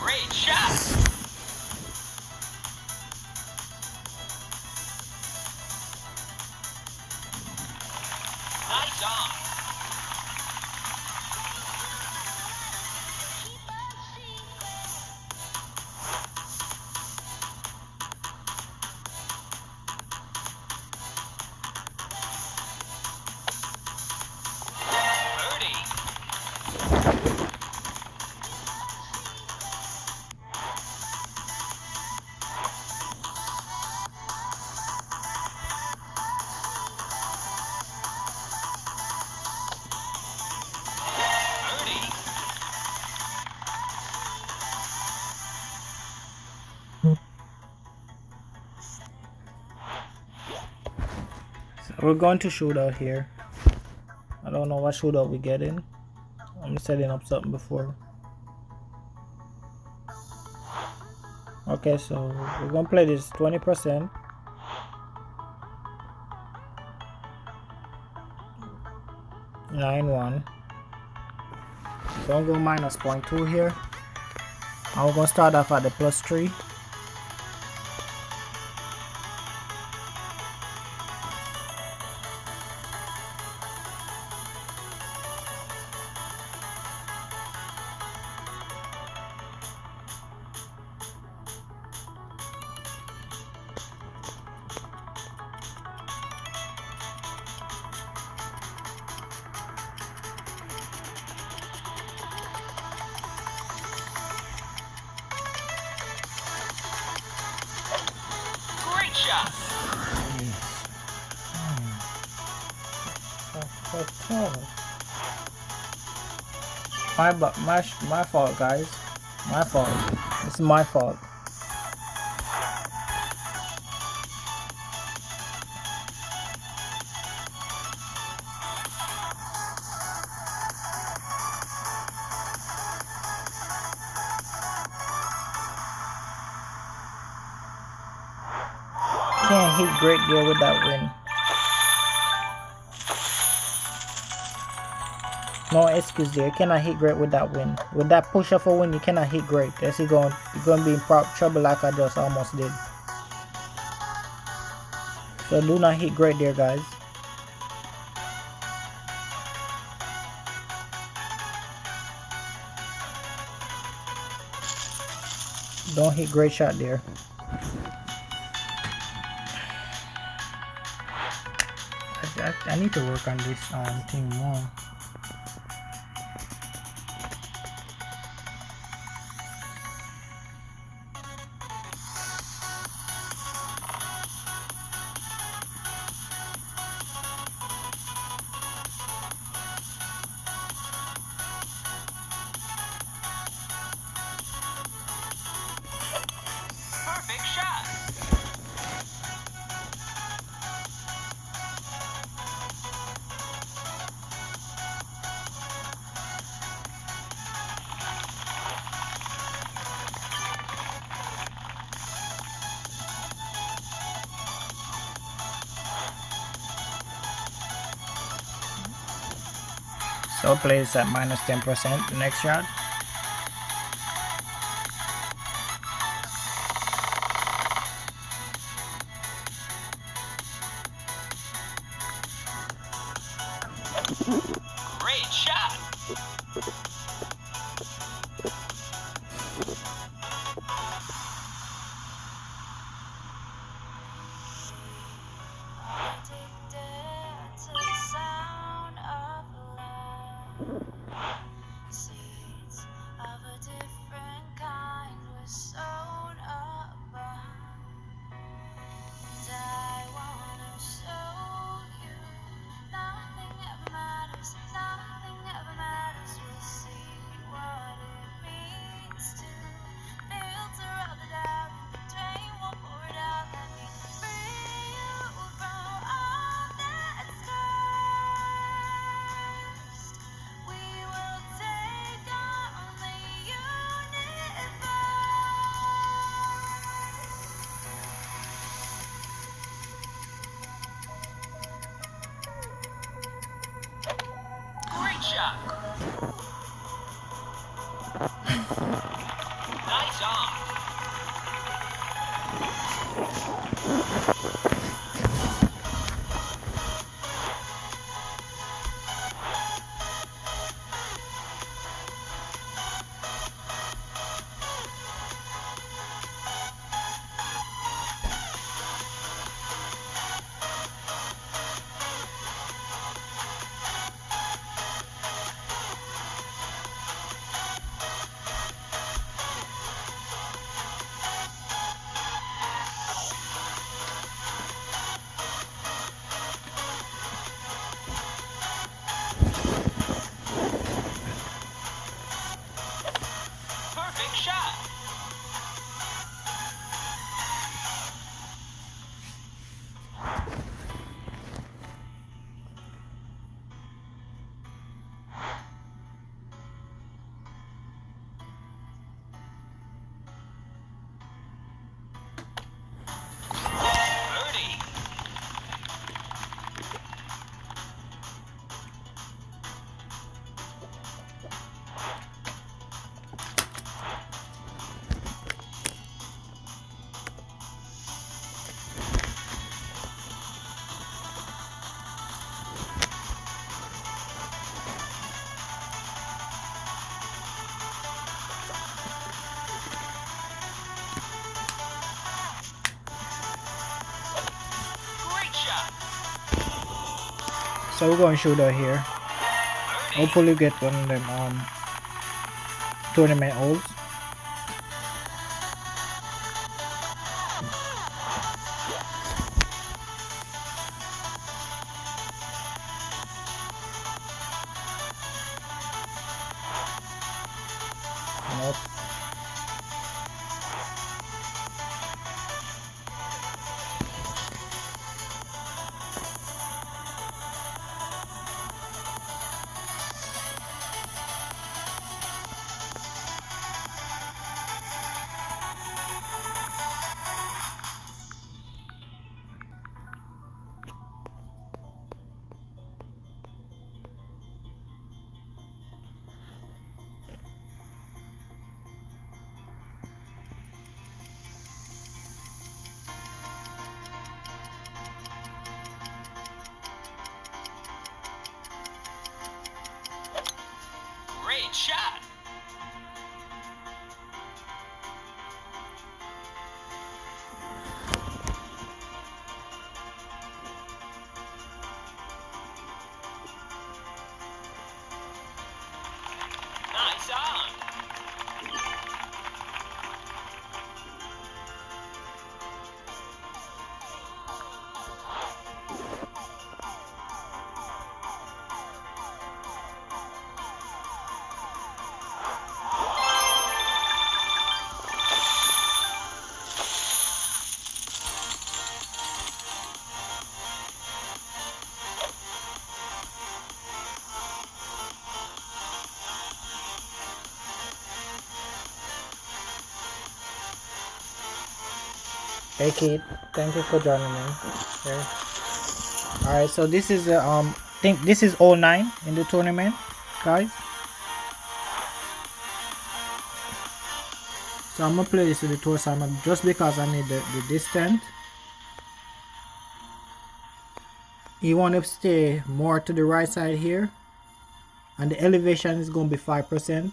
Great shot. Nice on. Birdie. Birdie. So we're going to shoot out here. I don't know what shootout we get in. I'm setting up something before. Okay, so we're gonna play this 20%. $9-1. Don't go minus 0.2 here. I'm gonna start off at the +3. Great shot. My fault, guys. My fault. It's my fault. Can't hit great deal with that win. No excuse there. You cannot hit great with that win. With that push up for win, you cannot hit great. That's you're going to be in trouble like I just almost did. So do not hit great there, guys. Don't hit great shot there. I need to work on this thing more. Perfect shot. So place at minus 10% the next shot. Great shot. Great shot. Nice on. Perfect shot. Birdie. Great shot. So we're going shooter here. Birdie. Hopefully get one of them tournament holes. Nope. Great shot. Nice on. Hey Kate, thank you for joining me here. Alright, so this is think this is 09 in the tournament. guys. So I'm gonna play this with the torso armor just because I need the distance. You want to stay more to the right side here, and the elevation is going to be 5%.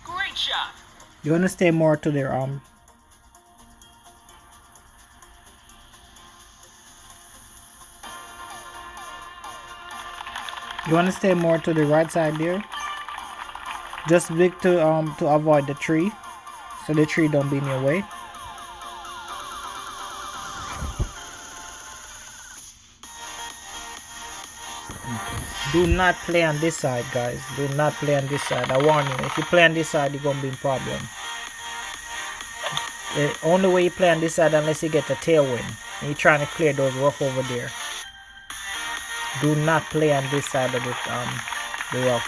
Great shot. You want to stay more to the you want to stay more to the right side there, just big to avoid the tree, so the tree don't be in your way. Do not play on this side, guys. Do not play on this side. I warn you, if you play on this side, you're gonna be in problem. The only way you play on this side, unless you get a tailwind and you're trying to clear those rough over there. Do not play on this side of the rough,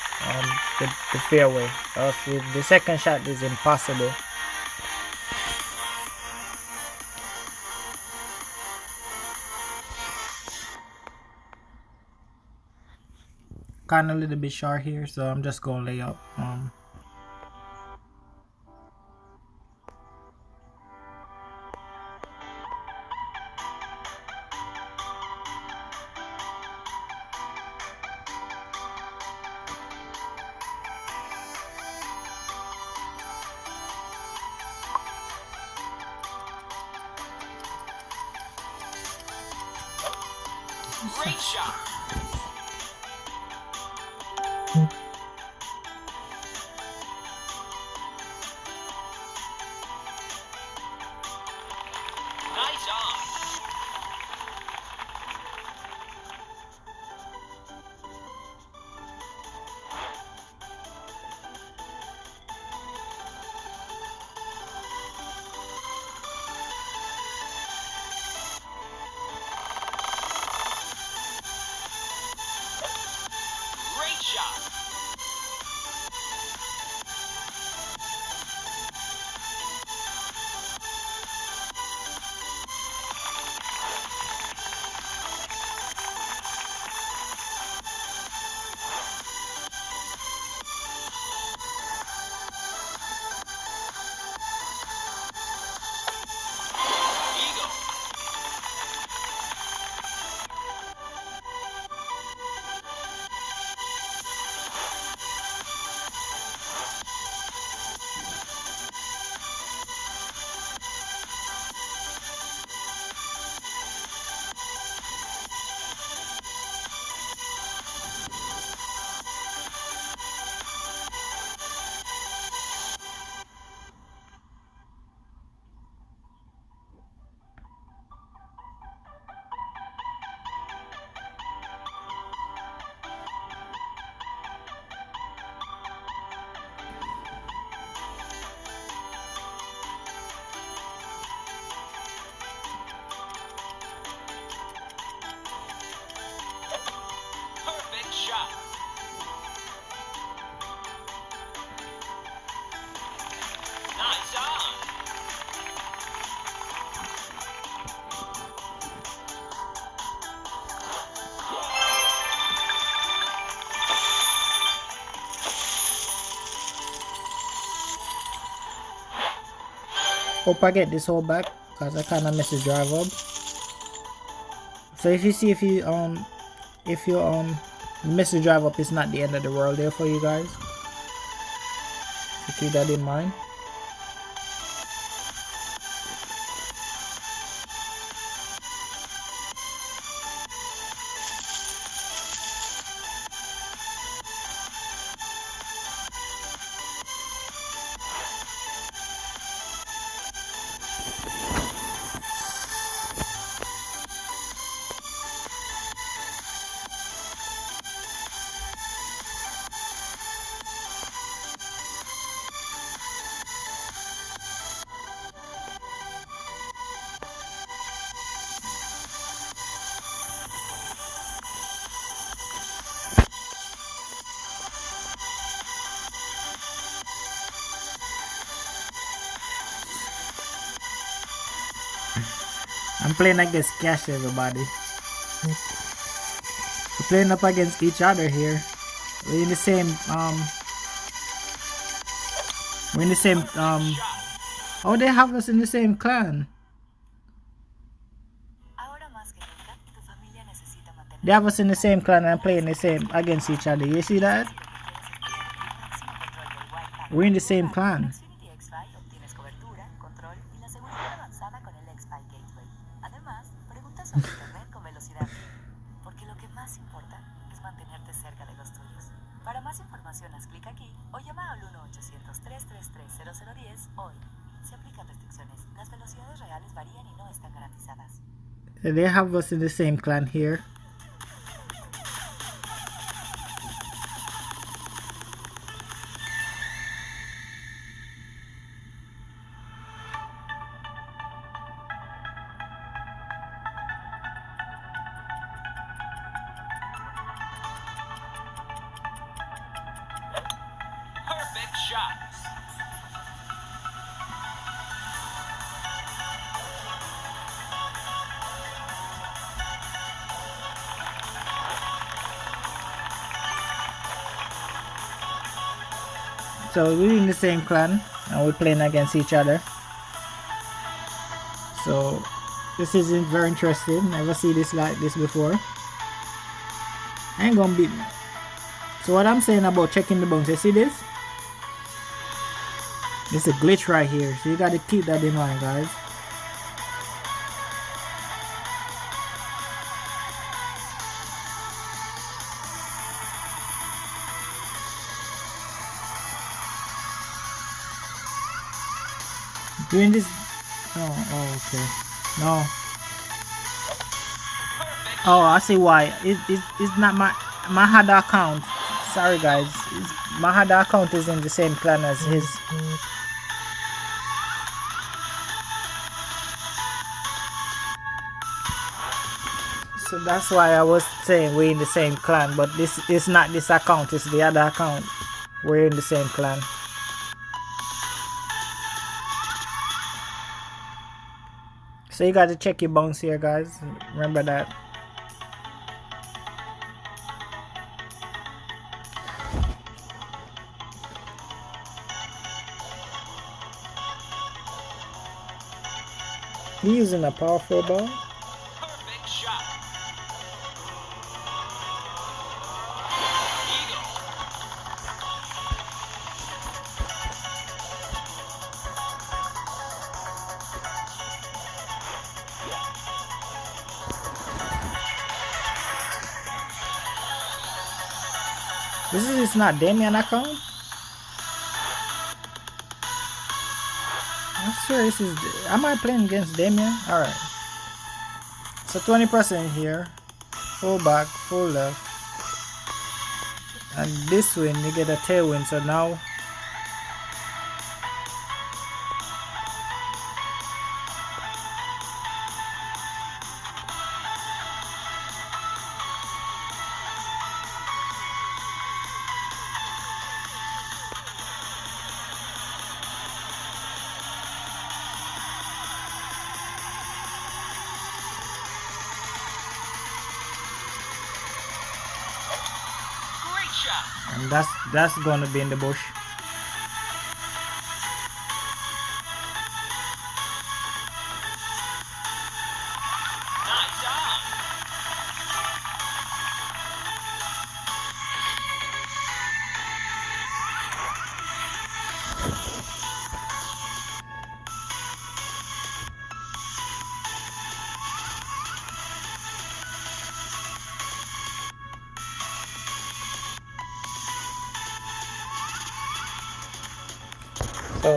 the fairway. Else the second shot is impossible. Kind of a little bit short here, so I'm just gonna lay up. Great shot. Nice on. Great shot. Eagle. Perfect shot. Nice on. Hope I get this hole back, because I kind of missed the drive up. So if you miss the drive up, it's not the end of the world there for you guys. So keep that in mind. I'm playing against Cash, everybody. We're playing up against each other here. We're in the same oh, they have us in the same clan. Ahora más que nunca, tu familia necesita mantener. They have us in the same clan and playing the same against each other. You see that? We're in the same clan. Xfinity X-Fi obtienes cobertura, control y la seguridad avanzada con el X-Fi Gateway. Además, pregunta sobre internet con velocidad, porque lo que más importa es mantenerte cerca de los tuyos. Para más información, haz clic aquí o llama al 1-800-333-0010 hoy. Se aplican restricciones. Las velocidades reales varían y no están garantizadas. They have us in the same clan here. Perfect shot. So we're in the same clan and we're playing against each other. So this isn't very interesting. Never see this like this before. I ain't gonna beat me. So what I'm saying about checking the bounce, you see this? This is a glitch right here. So you gotta keep that in mind, guys. Doing this. Oh, okay. No. Oh, I see why. It's not my Hada account. Sorry, guys. My Hada account is in the same clan as his. So that's why I was saying we're in the same clan. But this is not this account. It's the other account. We're in the same clan. So you got to check your bounce here, guys. Remember that. He's using a powerful ball. Perfect shot. Eagle. This is not Damien account. I'm sure this is. Am I playing against Damien? Alright. So 20% here. Full back, full left. And this win, you get a tailwind. So now. Great shot. And that's gonna be in the bush. Nice on. So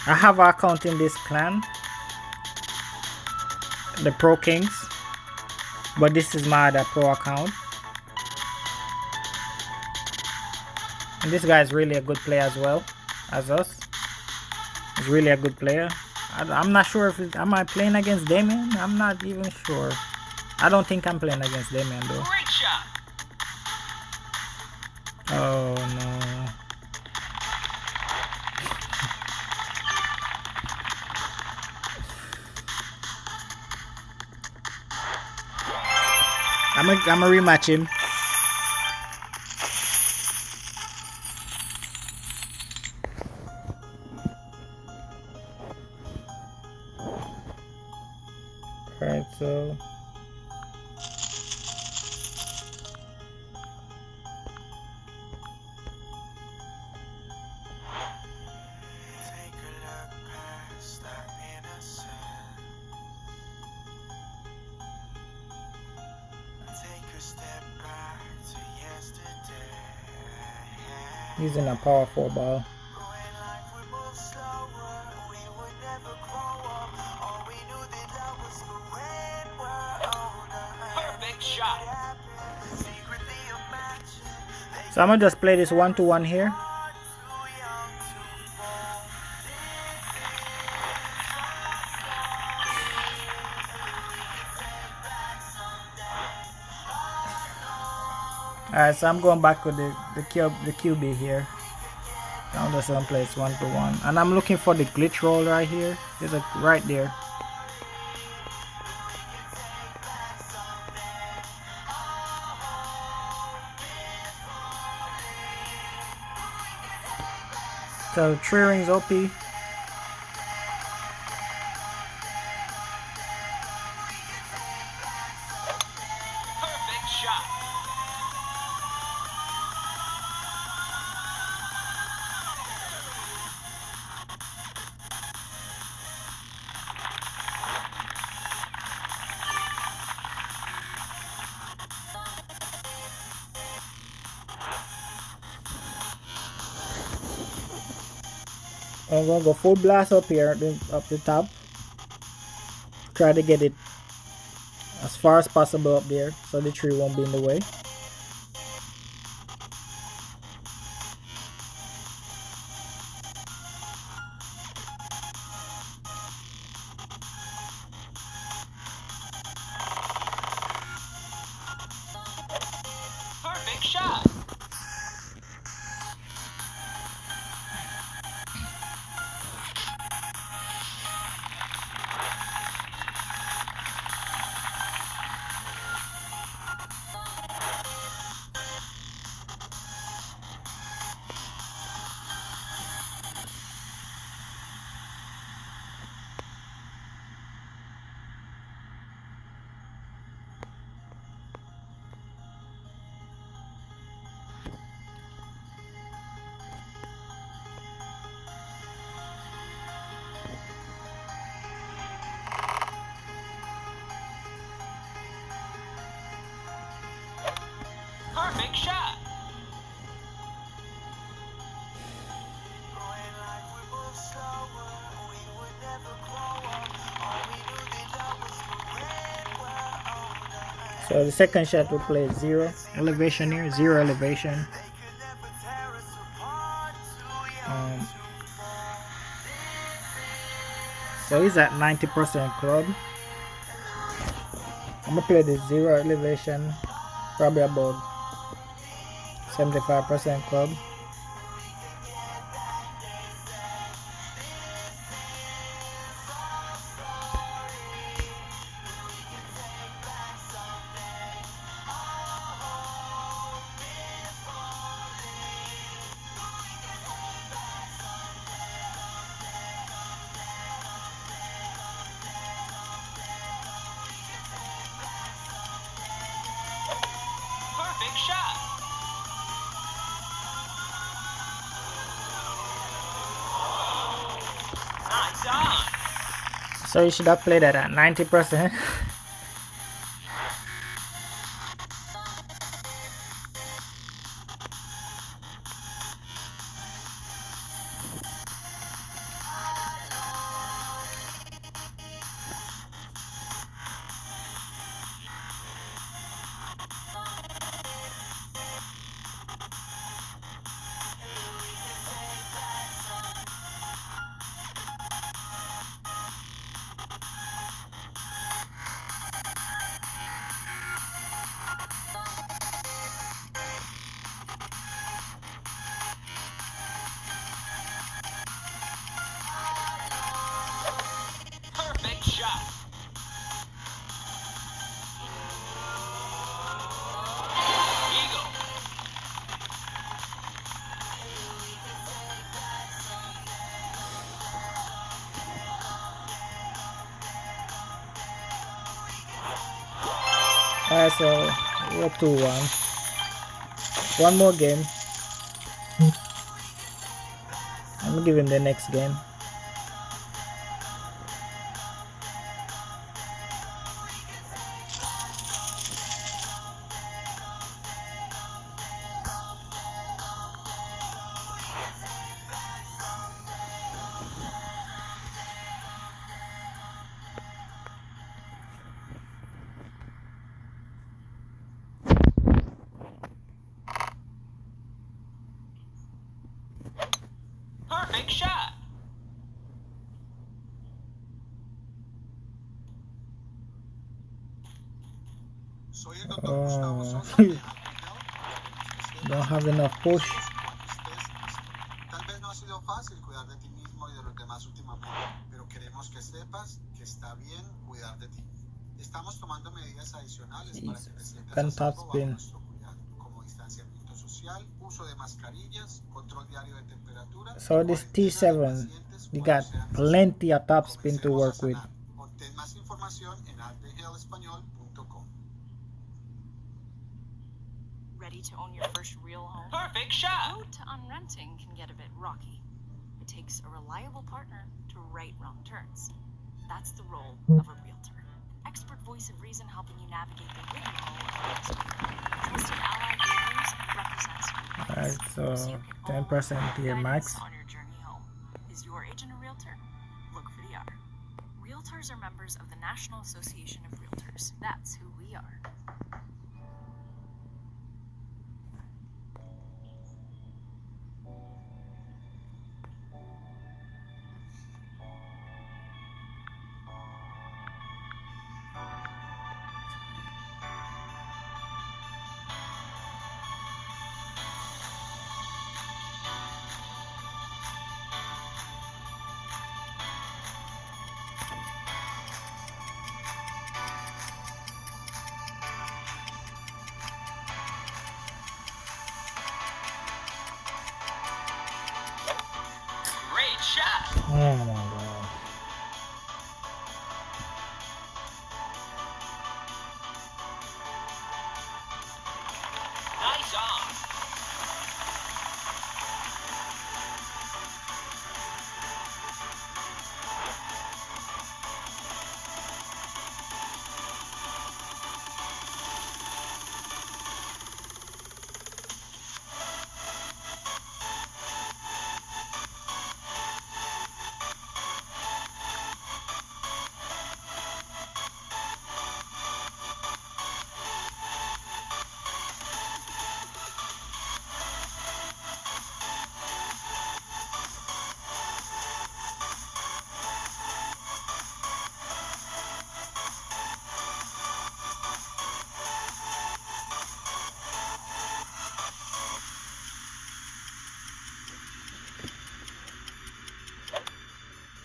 I have an account in this clan, the Pro Kings, but this is my other pro account. And this guy is really a good player as well as us. He's really a good player. I'm not sure if am I playing against Damien? I'm not even sure. I don't think I'm playing against Damien though. Great shot. Oh no. I'm gonna rematch him. Alright, so using a powerful ball. Perfect shot. So I'm gonna just play this 1-1 here. Alright, so I'm going back with the QB here. I'm just gonna play this 1-1, and I'm looking for the glitch roll right here. There's a right there. So 3 rings OP. Perfect shot. I'm gonna go full blast up here, up the top. Try to get it as far as possible up there so the tree won't be in the way. Perfect shot. Perfect shot. So the second shot will play 0 elevation here, 0 elevation. So he's at 90% club. I'm gonna play the 0 elevation, probably about 75% club. Perfect shot. Nice on. So you should have played that at 90%. Alright, so we're 2-1. One more game. I'm gonna give him the next game. Perfect shot. Soy el doctor Gustavo Oh, Sosa de Apple don't have enough push. Tal vez no ha sido fácil cuidar de ti mismo y de los demás últimamente, pero queremos que sepas que está bien cuidar de ti. Estamos tomando medidas adicionales para que te sientas a salvo bajo nuestro cuidado, como distanciamiento social, uso de mascarillas, control diario de temperatura. So this T7, we got plenty of top spin to work with. Obtén más información en altegel'español.com. Ready to own your first real home? Perfect The shot. road to unrenting can get a bit rocky. It takes a reliable partner to right wrong turns. That's the role of a realtor. Expert voice of reason helping you navigate the rigmarole of real estate. Trusted ally who knows and represents you. Alright, so you can 10% always here find max. guidance on your journey home. Is your agent a realtor? Look for the R. Realtors are members of the National Association of Realtors. That's who we are. Great shot. Oh my god. Nice on.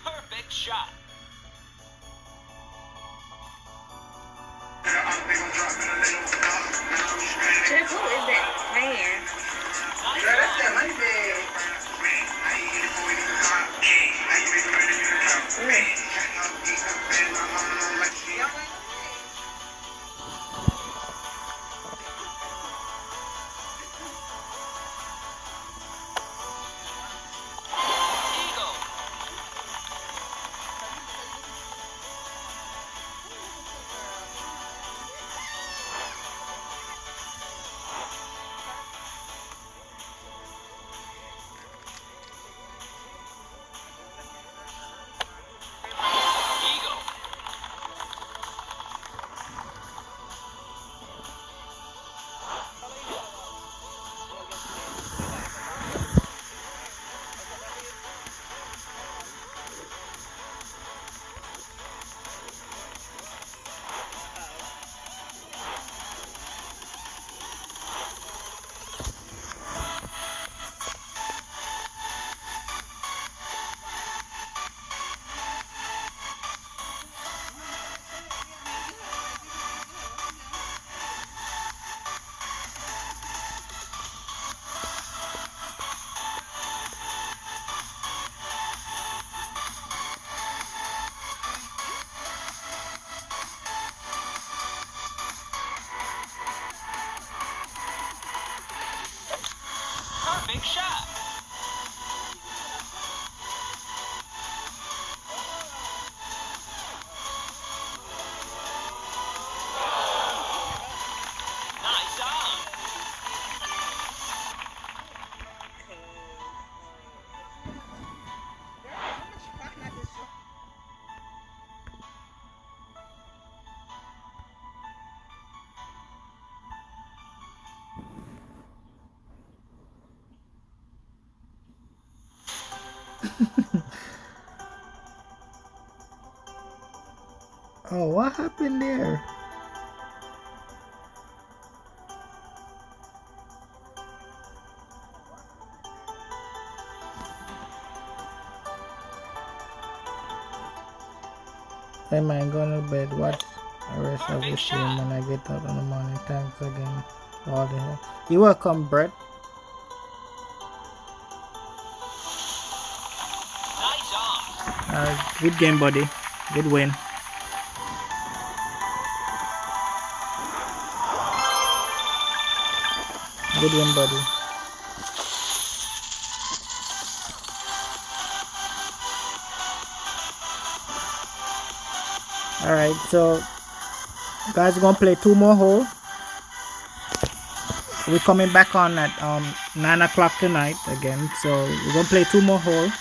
Perfect shot. Jeff, who is that man? Nice on. Eagle. Eagle. Oh, what happened there? Hey man, go to bed. Watch the rest of the stream when I get up in the morning. Thanks again for all the help. You're welcome, Brett. Nice on. Good game, buddy. Good win. Good win, buddy. Alright, so guys, we're gonna play 2 more holes. We're coming back on at 9 o'clock tonight again, so we're gonna play 2 more holes,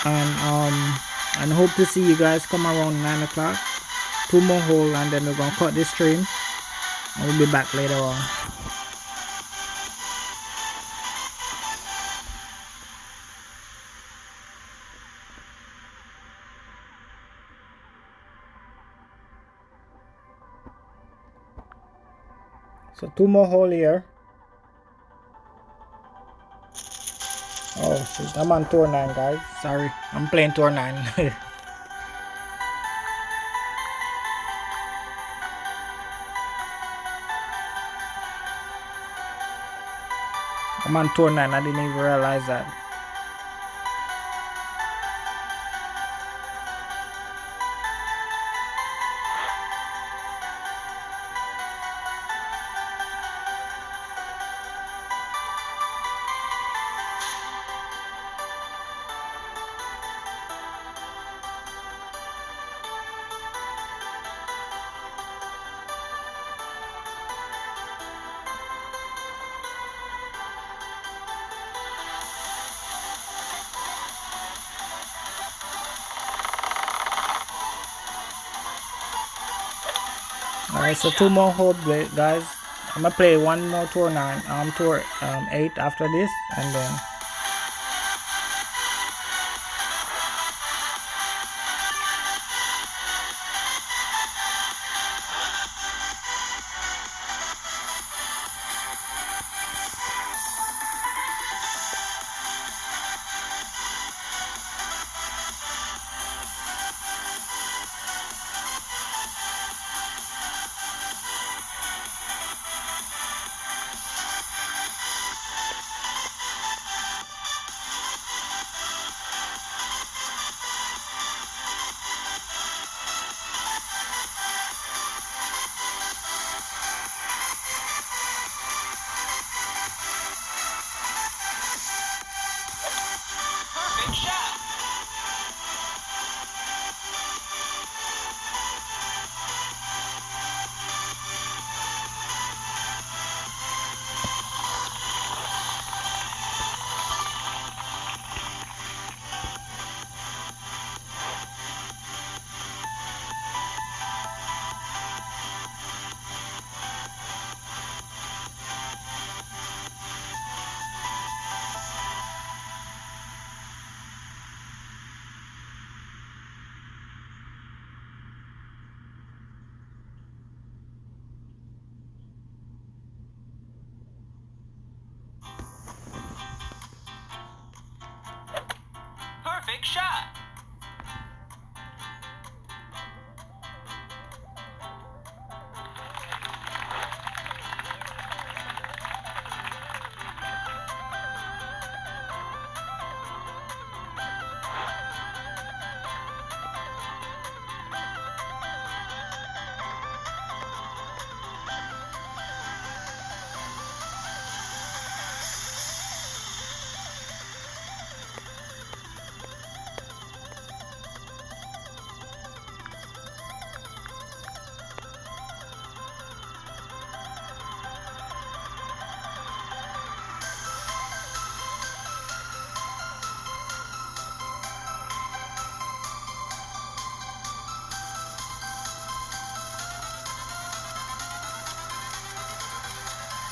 and hope to see you guys come around 9 o'clock. 2 more holes, and then we're gonna cut this stream, and we'll be back later on. So 2 more hole here. Oh shit, I'm on tour 9, guys. Sorry, I'm playing tour 9. I'm on tour 9, I didn't even realize that. Alright, so 2 more holes, guys. I'm gonna play 1 more tour 9, tour 8 after this, and then Perfect shot. Perfect shot.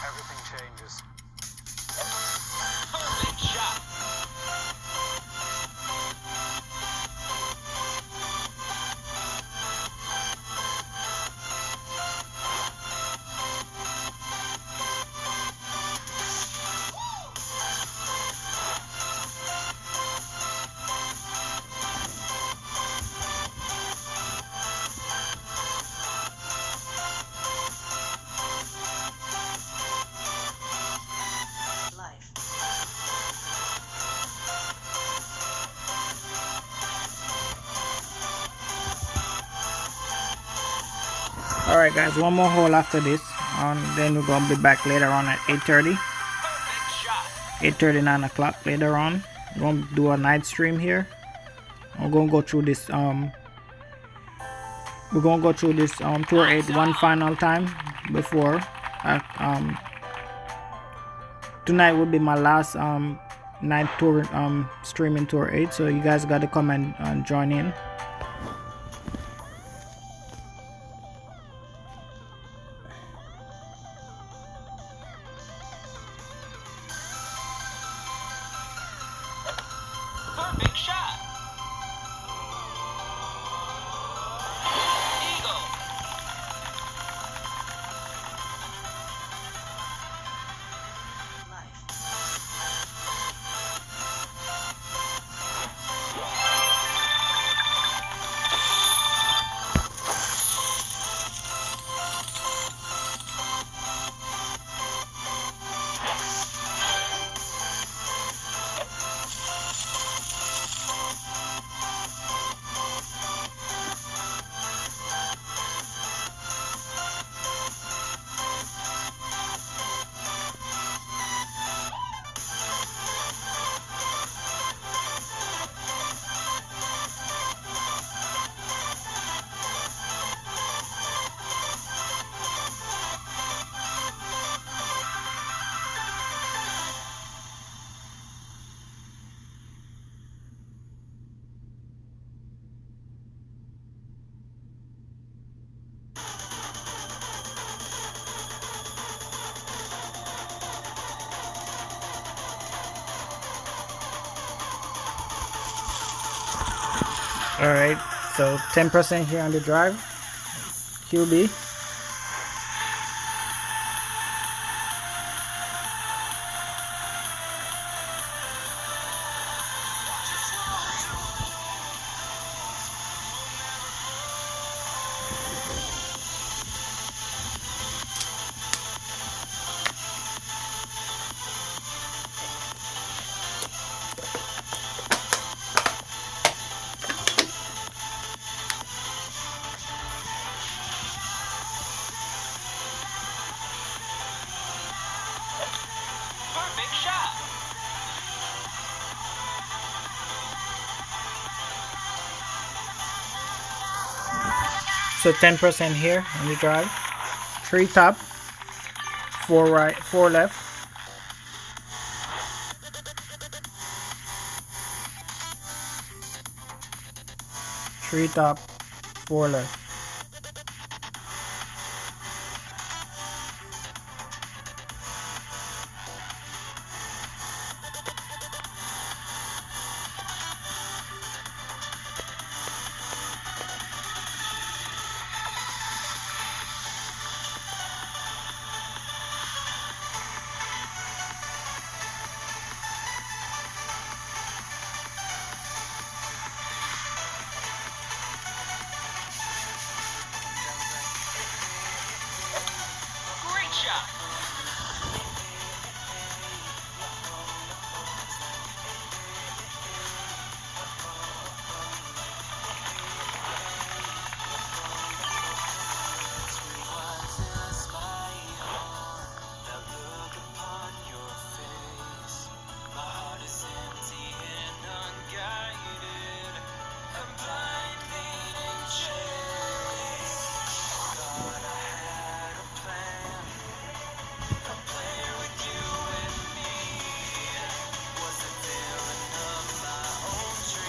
Everything changes. Perfect shot. Alright guys, one more hole after this, and then we're gonna be back later on at 8:30. Perfect shot. 8:30, 9 o'clock later on. We're gonna do a night stream here. We're gonna go through this tour 8 one final time before tonight will be my last night tour streaming tour 8, so you guys gotta come and join in. Perfect shot. Eagle. Alright, so 10% here on the drive. QB. Perfect shot. So 10% here on the drive. 3 top, 4 right, 4 left. Three top, 4 left. Great shot.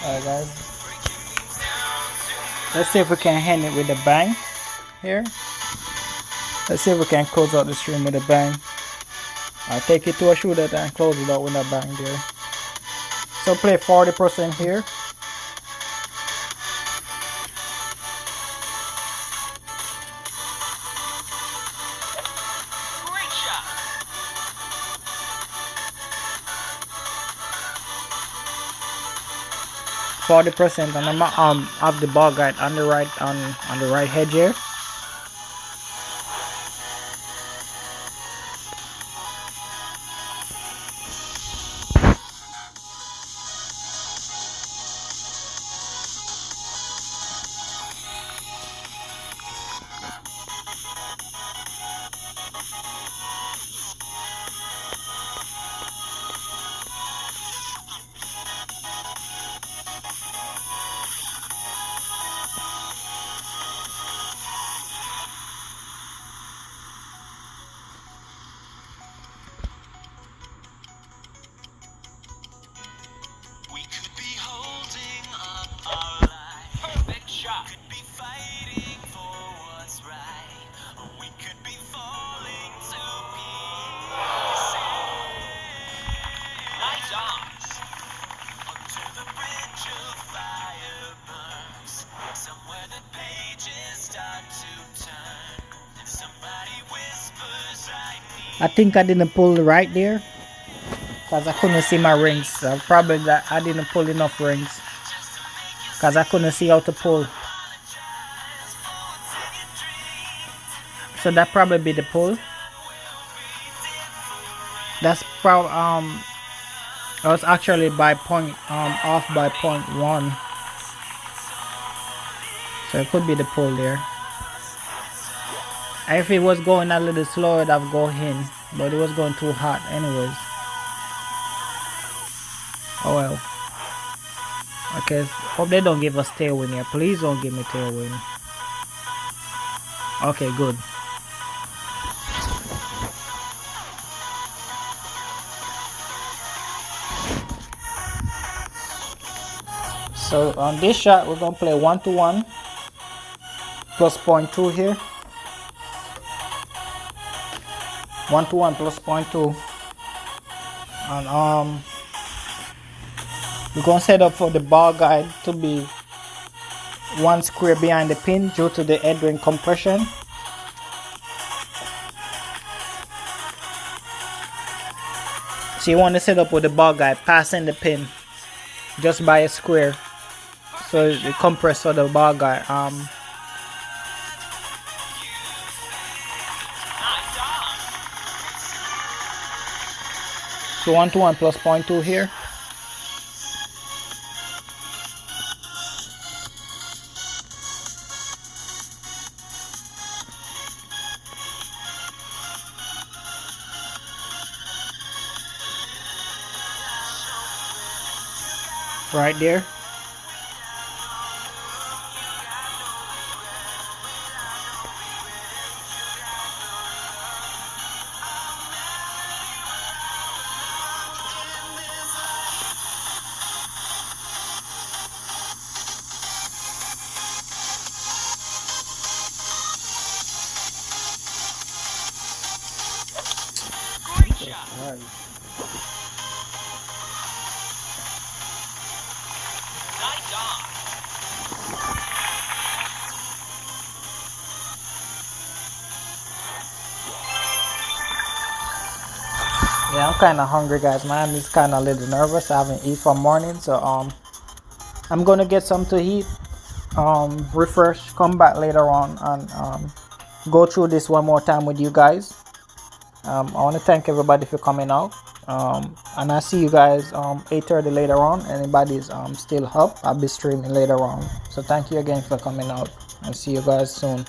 Alright guys, let's see if we can end it with a bang here. Let's see if we can close out the stream with a bang. I'll take it to a shootout and close it out with a bang there. So play 40% here. Great shot. 40%, and I'm of the ball guide on the right on the right hedge here. I think I didn't pull right there because I couldn't see my rings. So probably that I didn't pull enough rings because I couldn't see how to pull. So that probably be the pull. That's probably I was actually by point off by 0.1. So it could be the pull there. If it was going a little slower, I'd have go in, but it was going too hot anyways. Oh well. Okay, hope they don't give us tailwind here. Please don't give me tailwind. Okay, good. So on this shot, we're gonna play 1-1 plus 0.2 here. 1-1 plus 0.2, and we're gonna set up for the ball guide to be 1 square behind the pin due to the headwind compression. So you want to set up with the ball guide passing the pin just by a square, so it compress for the ball guide. So 1-1 plus 0.2 here. Right there. Great shot. Nice on. Yeah, I'm kind of hungry, guys. My hand is kind of a little nervous. I haven't eaten for morning, so I'm gonna get some to eat, refresh, come back later on, and go through this one more time with you guys. I want to thank everybody for coming out, and I see you guys 8:30 later on. Anybody's still up, I'll be streaming later on. So thank you again for coming out, and see you guys soon.